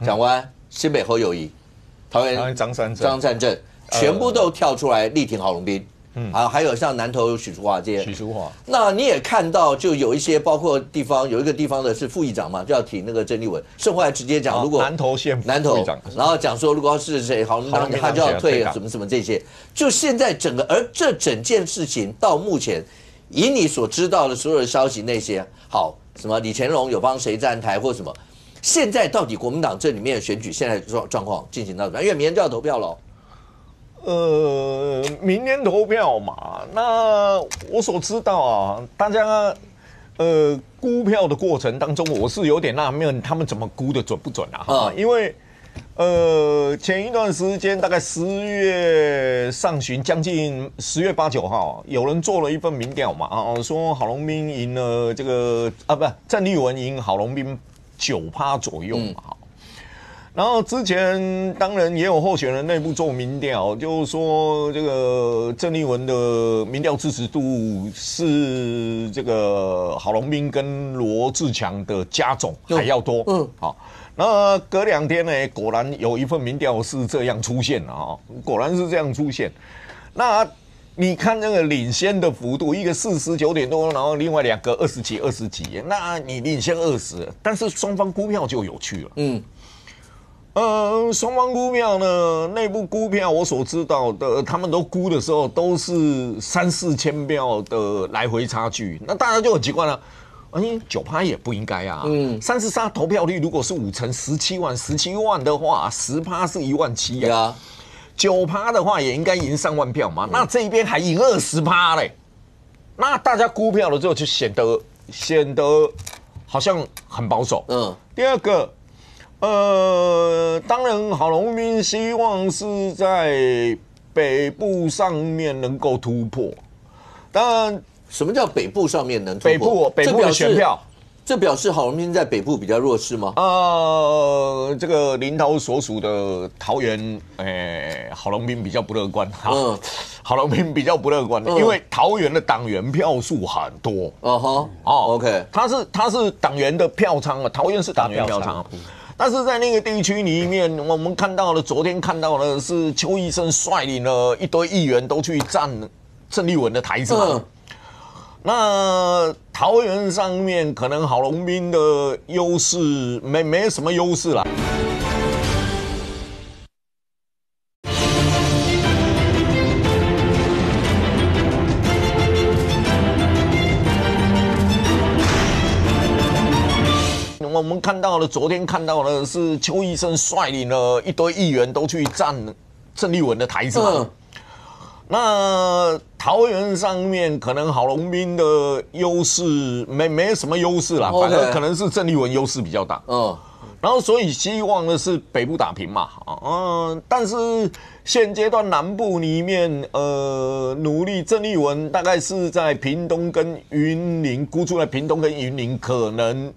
蒋万安、新北侯友宜、桃园张善政，全部都跳出来力挺郝龙斌。还有像南投许淑华这些，那你也看到，就有一些包括地方有一个地方的是副议长嘛，就要挺那个郑丽文，甚至还直接讲，如果南投县然后讲说如果是谁郝龙斌他就要退什么这些，就现在而这整件事情到目前，以你所知道的所有的消息那些，什么李乾隆有帮谁站台或什么，现在到底国民党这里面的选举现在状况进行到怎么样？因为明天就要投票了。明年投票嘛，那我所知道啊，大家估票的过程当中，我是有点纳闷，他们怎么估的准不准啊？因为前一段时间大概10月上旬，将近10月8、9号，有人做了一份民调嘛，说郝龙斌赢了这个郑丽文赢郝龙斌9%左右嘛。然后之前当然也有候选人内部做民调，就是说这个郑丽文的民调支持度是这个郝龙斌跟罗志强的加总还要多。好，那隔2天呢，果然有一份民调是这样出现了啊，果然是这样出现。那你看那个领先的幅度，一个49点多，然后另外2个20几，那你领先20，但是双方估票就有趣了。双方估票呢，内部估票我所知道的，他们都估的时候都是3、4千票的来回差距，那大家就很奇怪了，9%也不应该啊，33%投票率如果是5成17万的话，10%是17000啊，9%的话也应该赢3万票嘛，那这一边还赢20%嘞，那大家估票了之后就显得显得好像很保守。第二个，当然郝龙斌希望是在北部上面能够突破。当然，什么叫北部上面能突破？北部的选票。这表示郝龙斌在北部比较弱势吗？这个林涛所属的桃园，郝龙斌比较不乐观。郝龙斌比较不乐观，因为桃园的党员票数很多。OK， 他是党员的票仓啊，桃园是党员票仓。但是在那个地区里面，我们看到了，昨天看到的是邱医生率领了一堆议员都去站郑丽文的台子。那桃园上面可能郝龙斌的优势没什么优势啦。我们看到了，昨天看到的是邱医生率领了一堆议员都去站郑丽文的台子。那桃园上面可能郝龙斌的优势没什么优势啦，反正可能是郑丽文优势比较大。然后所以希望的是北部打平嘛。但是现阶段南部里面，努力郑丽文大概是在屏东跟云林，估出来屏东跟云林可能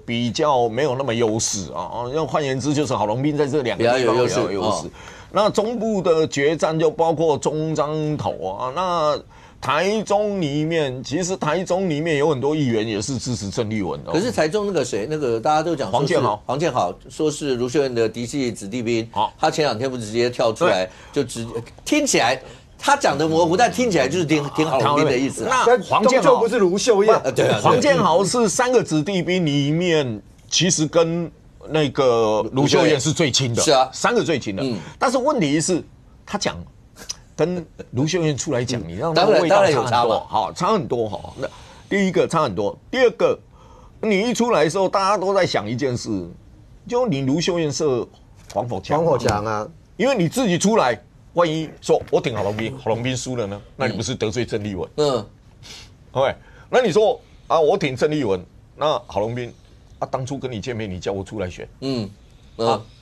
比较没有那么优势啊。要换言之，就是郝龙斌在这两个地方比较有优势。那中部的决战就包括中彰投啊，那台中里面，其实台中里面有很多议员也是支持郑丽文的。可是台中那个谁，那个大家都讲黄建豪说是卢秀燕的嫡系子弟兵，他前2天不是直接跳出来，就听起来他讲的模糊，但听起来就是挺郝龙斌的意思。那黄建豪不是卢秀燕，对啊，黄建豪是3个子弟兵里面，其实跟那个卢秀燕是最亲的，是啊，3个最亲的。但是问题是，他讲跟卢秀燕出来讲，你让那个味道差很多，好，差很多哈。那第一个差很多，第二个，你一出来的时候，大家都在想一件事，就你卢秀燕是防火墙啊，因为你自己出来，万一说我挺郝龙斌，郝龙斌输了呢，那你不是得罪郑丽文？对，那你说啊，我挺郑丽文，那郝龙斌。当初跟你见面，你叫我出来选，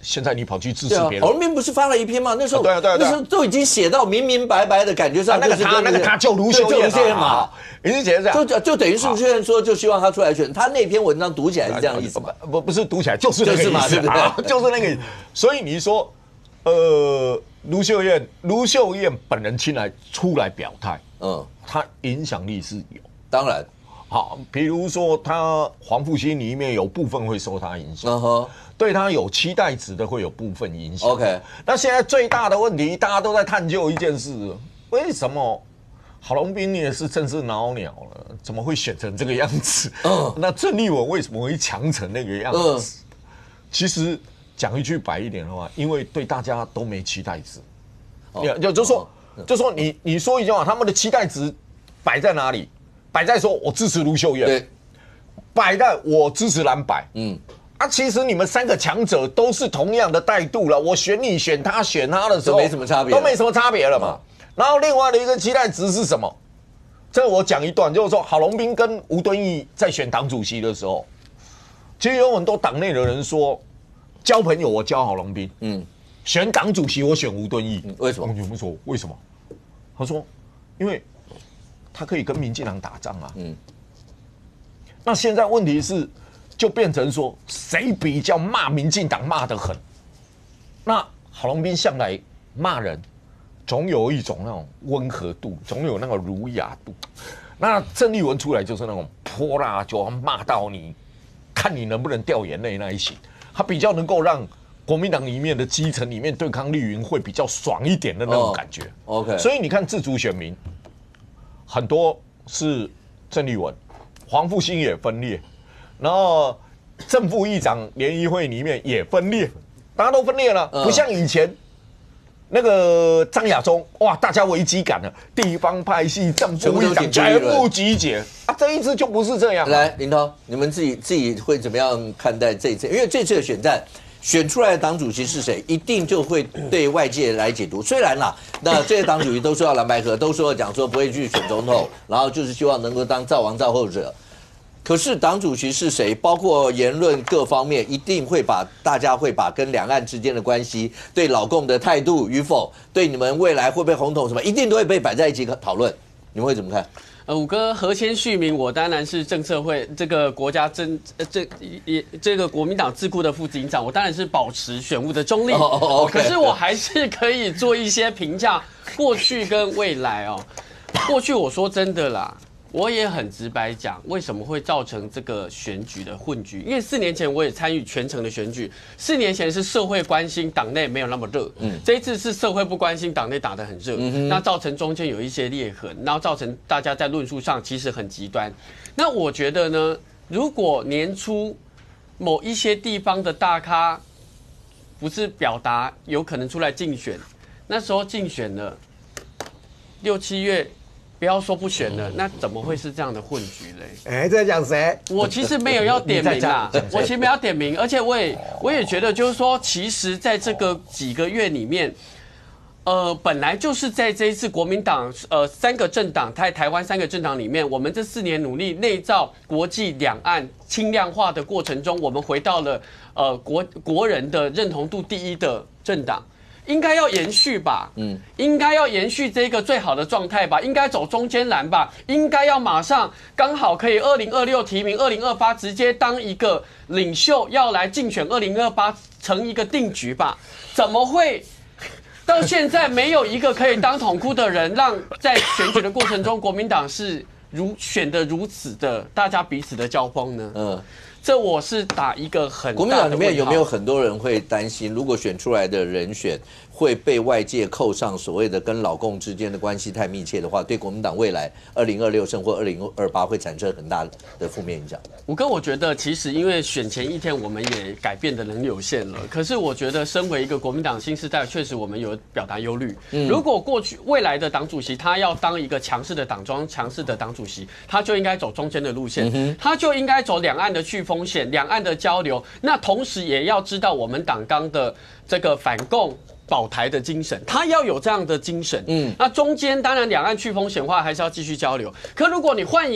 现在你跑去支持别人。郝龙斌不是发了一篇吗？那时候那时候都已经写到明明白白的感觉上，那个他就卢秀燕嘛，你是写这样，就等于是卢秀燕说，就希望他出来选。他那篇文章读起来是这样意思吗？不是读起来就是那个意思啊，就是那个。所以你说，卢秀燕本人出来表态，他影响力是有，当然。好，比如说他黄复兴里面有部分会受他影响，对他有期待值的会有部分影响。OK， 那现在最大的问题，大家都在探究一件事：为什么郝龙斌也是政治脑鸟了，怎么会选成这个样子？那郑丽文为什么会强成那个样子？其实讲一句白一点的话，因为对大家都没期待值。就说你说一句话，他们的期待值摆在哪里？摆在说我支持卢秀燕，摆在我支持蓝白，其实你们3个强者都是同样的态度了。我选你选他选他的时候，都没什么差别，都没什么差别了嘛。然后另外的一个期待值是什么？这我讲一段，就是说郝龙斌跟吴敦义在选党主席的时候，其实有很多党内的人说，交朋友我交郝龙斌，选党主席我选吴敦义，为什么？你们说为什么？他说，因为他可以跟民进党打仗啊。那现在问题是，就变成说谁比较骂民进党骂得狠？那郝龙斌向来骂人，总有一种那种温和度，总有那个儒雅度。那郑丽文出来就是那种泼辣，就要骂到你，看你能不能掉眼泪那一型。他比较能够让国民党里面的基层里面对抗绿营会比较爽一点的那种感觉。OK， 所以你看自主选民很多是郑丽文，黄复兴也分裂，然后正副议长联谊会里面也分裂，大家都分裂了，不像以前那个张亚中，哇，大家危机感了，地方派系正副议长全部集结啊，这一次就不是这样。来，林涛，你们自己会怎么样看待这一次？因为这次的选战选出来的党主席是谁，一定就会对外界来解读。虽然啦，那这些党主席都说要蓝白合，都说讲说不会去选总统，然后就是希望能够当造王造后者。可是党主席是谁？包括言论各方面，一定会大家会把跟两岸之间的关系、对老共的态度与否、对你们未来会不会红统什么，一定都会被摆在一起讨论。你们会怎么看？五哥何先续名，我当然是政策会这个国家这个国民党智库的副执行长，我当然是保持选务的中立。可是我还是可以做一些评价，过去跟未来哦。过去我说真的啦。我也很直白讲，为什么会造成这个选举的混局？因为4年前我也参与全程的选举，4年前是社会关心，党内没有那么热。这一次是社会不关心，党内打得很热，那造成中间有一些裂痕，然后造成大家在论述上其实很极端。那我觉得呢，如果年初某一些地方的大咖不是表达有可能出来竞选，那时候竞选了6、7月。不要说不选了，那怎么会是这样的混局嘞？哎，在讲谁？我其实没有要点名啦，我其实没有要点名，而且我也觉得就是说，其实在这个几个月里面，本来就是在这一次国民党3个政党在台湾3个政党里面，我们这4年努力内造国际两岸轻量化的过程中，我们回到了国人的认同度第一的政党。应该要延续吧，应该要延续这个最好的状态吧，应该走中间蓝吧，应该要马上刚好可以2026提名，2028直接当一个领袖要来竞选2028成一个定局吧？怎么会到现在没有一个可以当统哭的人，让在选举的过程中国民党是选得如此的大家彼此的交锋呢？这我是打一个很大的问号。国民党里面有没有很多人会担心，如果选出来的人选会被外界扣上所谓的跟老共之间的关系太密切的话，对国民党未来2026胜或2028会产生很大的负面影响？我觉得其实因为选前一天我们也改变的能力有限了，可是我觉得身为一个国民党新世代，确实我们有表达忧虑。如果未来的党主席他要当一个强势的党中央、强势的党主席，他就应该走中间的路线，他就应该走两岸的去风险、两岸的交流，那同时也要知道我们党纲的这个反共保台的精神，他要有这样的精神。那中间当然两岸去风险化还是要继续交流。可如果你换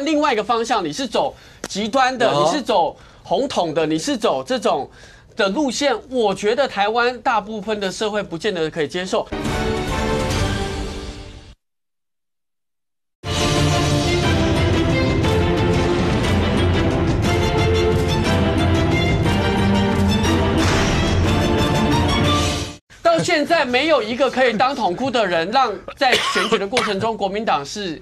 另外一个方向，你是走极端的，你是走红统的，你是走这种的路线，我觉得台湾大部分的社会不见得可以接受。现在没有一个可以当统哭的人，让在选举的过程中国民党是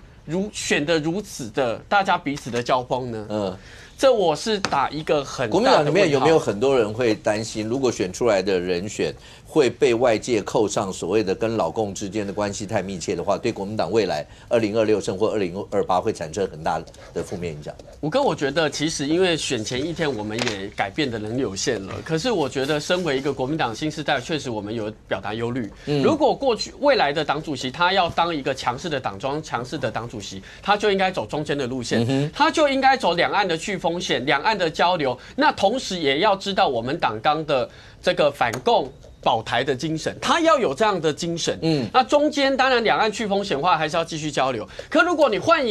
选得如此的大家彼此的交锋呢？这我是打一个很大的问号。国民党里面有没有很多人会担心，如果选出来的人选会被外界扣上所谓的跟老共之间的关系太密切的话，对国民党未来2026胜或2028会产生很大的负面影响？我觉得其实因为选前一天我们也改变的能力有限了，可是我觉得身为一个国民党新世代，确实我们有表达忧虑。如果未来的党主席他要当一个强势的党中央、强势的党主席，他就应该走中间的路线，他就应该走两岸的去风险、两岸的交流，那同时也要知道我们党纲的这个反共保台的精神，他要有这样的精神。那中间当然两岸去风险化还是要继续交流。可如果你换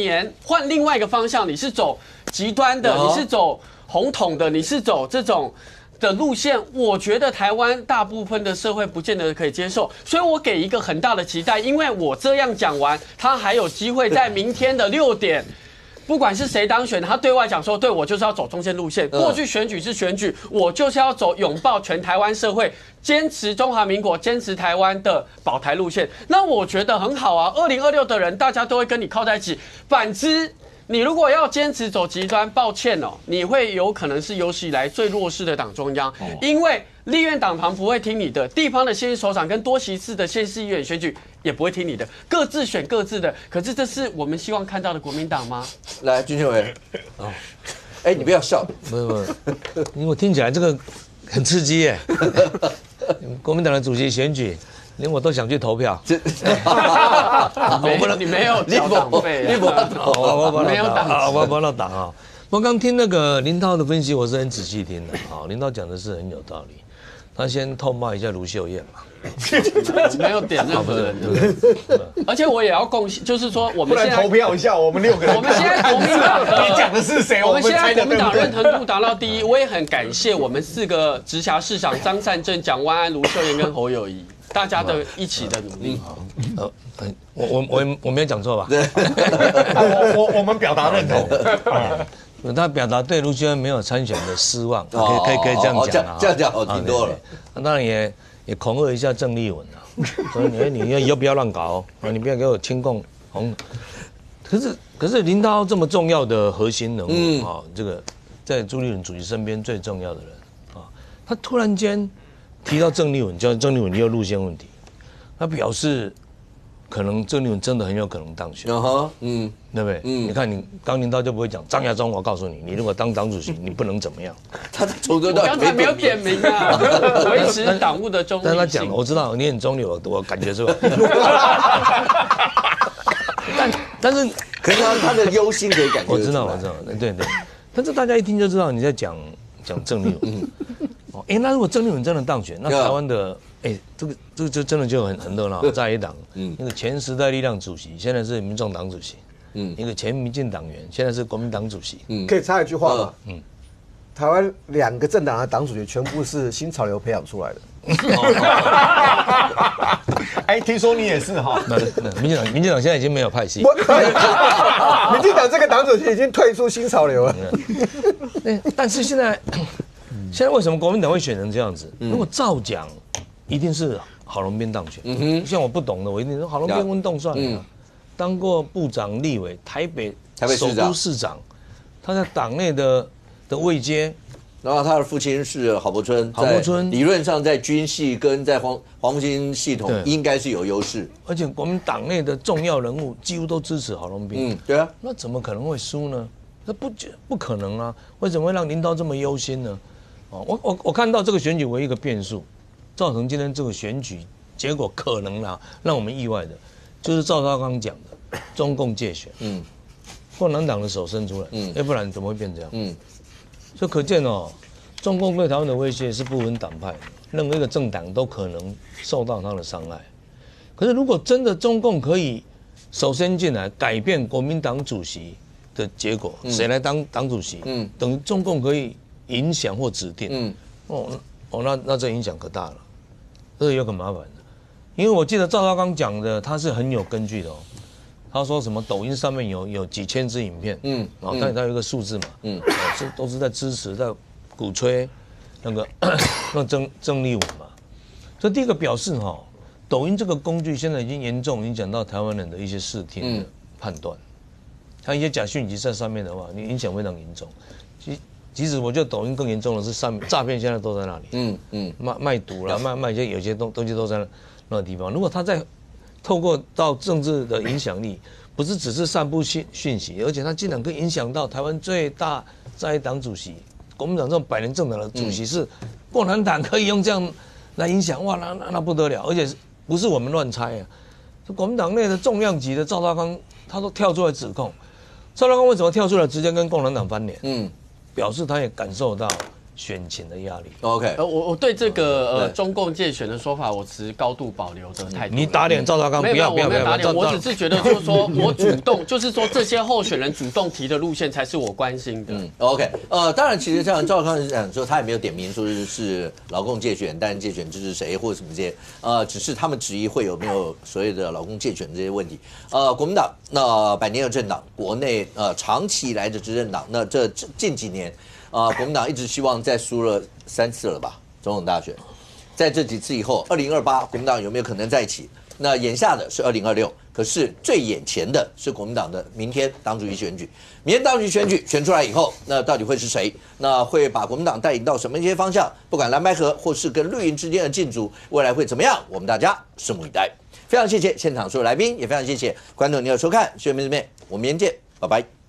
另外一个方向，你是走极端的，你是走红统的，你是走这种的路线，我觉得台湾大部分的社会不见得可以接受，所以我给一个很大的期待，因为我这样讲完，他还有机会在明天的6点。不管是谁当选，他对外讲说，对我就是要走中间路线。过去选举是选举，我就是要走拥抱全台湾社会，坚持中华民国、坚持台湾的保台路线。那我觉得很好啊。2026的人，大家都会跟你靠在一起。反之，你如果要坚持走极端，抱歉哦，你会有可能是有史以来最弱势的党中央，因为立院党团不会听你的，地方的县市首长跟多席次的县市议员选举也不会听你的，各自选各自的。可是这是我们希望看到的国民党吗？来，军宪委，你不要笑，不，因为我听起来这个很刺激耶。国民党的主席选举，连我都想去投票。你没有缴党费，我没有党，我不党啊。我刚听那个林涛的分析，我是很仔细听的啊。林涛讲的是很有道理。他先痛骂一下卢秀燕嘛。没有点任何人，而且我也要贡献，就是说我们现在投票一下，我们6个人，我们现在国民党你讲的是谁？我们现在国民党认同度达到第1，我也很感谢我们4个直辖市长张善政、蒋万安、卢秀燕跟侯友宜大家的一起的努力。我没有讲错吧？我们表达认同。他表达对卢秀燕没有参选的失望，可以这样讲啊。这样讲好听多了。当然也恐吓一下郑丽文啊，说你以后不要乱搞哦，你不要给我亲共红。可是林涛这么重要的核心人物啊，这个在朱立伦主席身边最重要的人啊，他突然间提到郑丽文，叫郑丽文也有路线问题，他表示可能郑丽文真的很有可能当选，对不对？你看你刚林涛就不会讲张亚中，我告诉你，你如果当党主席，你不能怎么样。他从头到尾刚才没有点名啊，维持党务的中立性。但他讲，我知道你很中立，我感觉出来。但是，可是他的忧心可以感觉。我知道，对。但是大家一听就知道你在讲郑丽文。那如果郑丽文真的当选，那台湾的这个就真的就很热闹，在野党，那个前时代力量主席，现在是民众党主席，一个前民进党员，现在是国民党主席，可以插一句话吗？台湾2个政党的党主席全部是新潮流培养出来的。听说你也是哈？民进党现在已经没有派系，民进党这个党主席已经退出新潮流了。但是现在为什么国民党会选成这样子？如果照讲，一定是郝龙斌当选。像我不懂的，我一定说郝龙斌运动算了。当过部长、立委、台北首都市长，他在党内的位阶。然后他的父亲是郝柏村，理论上在军系跟在黄复兴系统应该是有优势。而且国民党内的重要人物几乎都支持郝龙斌。对啊，那怎么可能会输呢？那不可能啊！为什么会让林涛这么忧心呢？我看到这个选举唯一一个变数，造成今天这个选举结果可能让我们意外的，就是赵少康讲的中共介选，共产党的手伸出来，要不然怎么会变这样？所以可见中共对台湾的威胁是不分党派的，任何一个政党都可能受到他的伤害。可是如果真的中共可以手伸进来改变国民党主席的结果，谁来当党主席，等于中共可以影响或指定，那这影响可大了，这有很麻烦的。因为我记得赵少康讲的，他是很有根据的他说什么抖音上面有几千支影片，然后他有一个数字嘛，这都是在支持、在鼓吹那郑丽文嘛。所以第一个表示抖音这个工具现在已经严重影响到台湾人的一些视听的判断，它一些假讯息在上面的话，你影响非常严重。其实我觉得抖音更严重的是诈骗，现在都在那里，卖毒啦，卖一些有些东西都在那个地方。如果他在透过到政治的影响力，不是只是散布讯息，而且他竟然可以影响到台湾最大在野党主席，国民党这种百年政党的主席是共产党，可以用这样来影响，哇，那不得了！而且不是我们乱猜啊，国民党内的重量级的赵少康，他都跳出来指控，赵少康为什么跳出来直接跟共产党翻脸？表示他也感受到选情的压力。OK， 我对这个中共介选的说法，我持高度保留的态度。你打脸赵少康，不要打脸，我只是觉得就是说我主动，就是说这些候选人主动提的路线才是我关心的。OK， 当然，其实像赵少康讲说，他也没有点名说是劳共介选，单人介选支持谁或者什么这些，只是他们质疑会有没有所谓的劳共介选这些问题。国民党那百年的政党，国内长期以来的执政党，那这近几年。国民党一直希望再输了3次了吧，总统大选，在这几次以后，2028国民党有没有可能在一起？那眼下的是2026，可是最眼前的是国民党的明天党主席选举。明天党主席选举选出来以后，那到底会是谁？那会把国民党带领到什么一些方向？不管蓝白合或是跟绿营之间的竞逐，未来会怎么样？我们大家拭目以待。非常谢谢现场所有来宾，也非常谢谢观众您的收看，学妹妹，我们明天见，拜拜。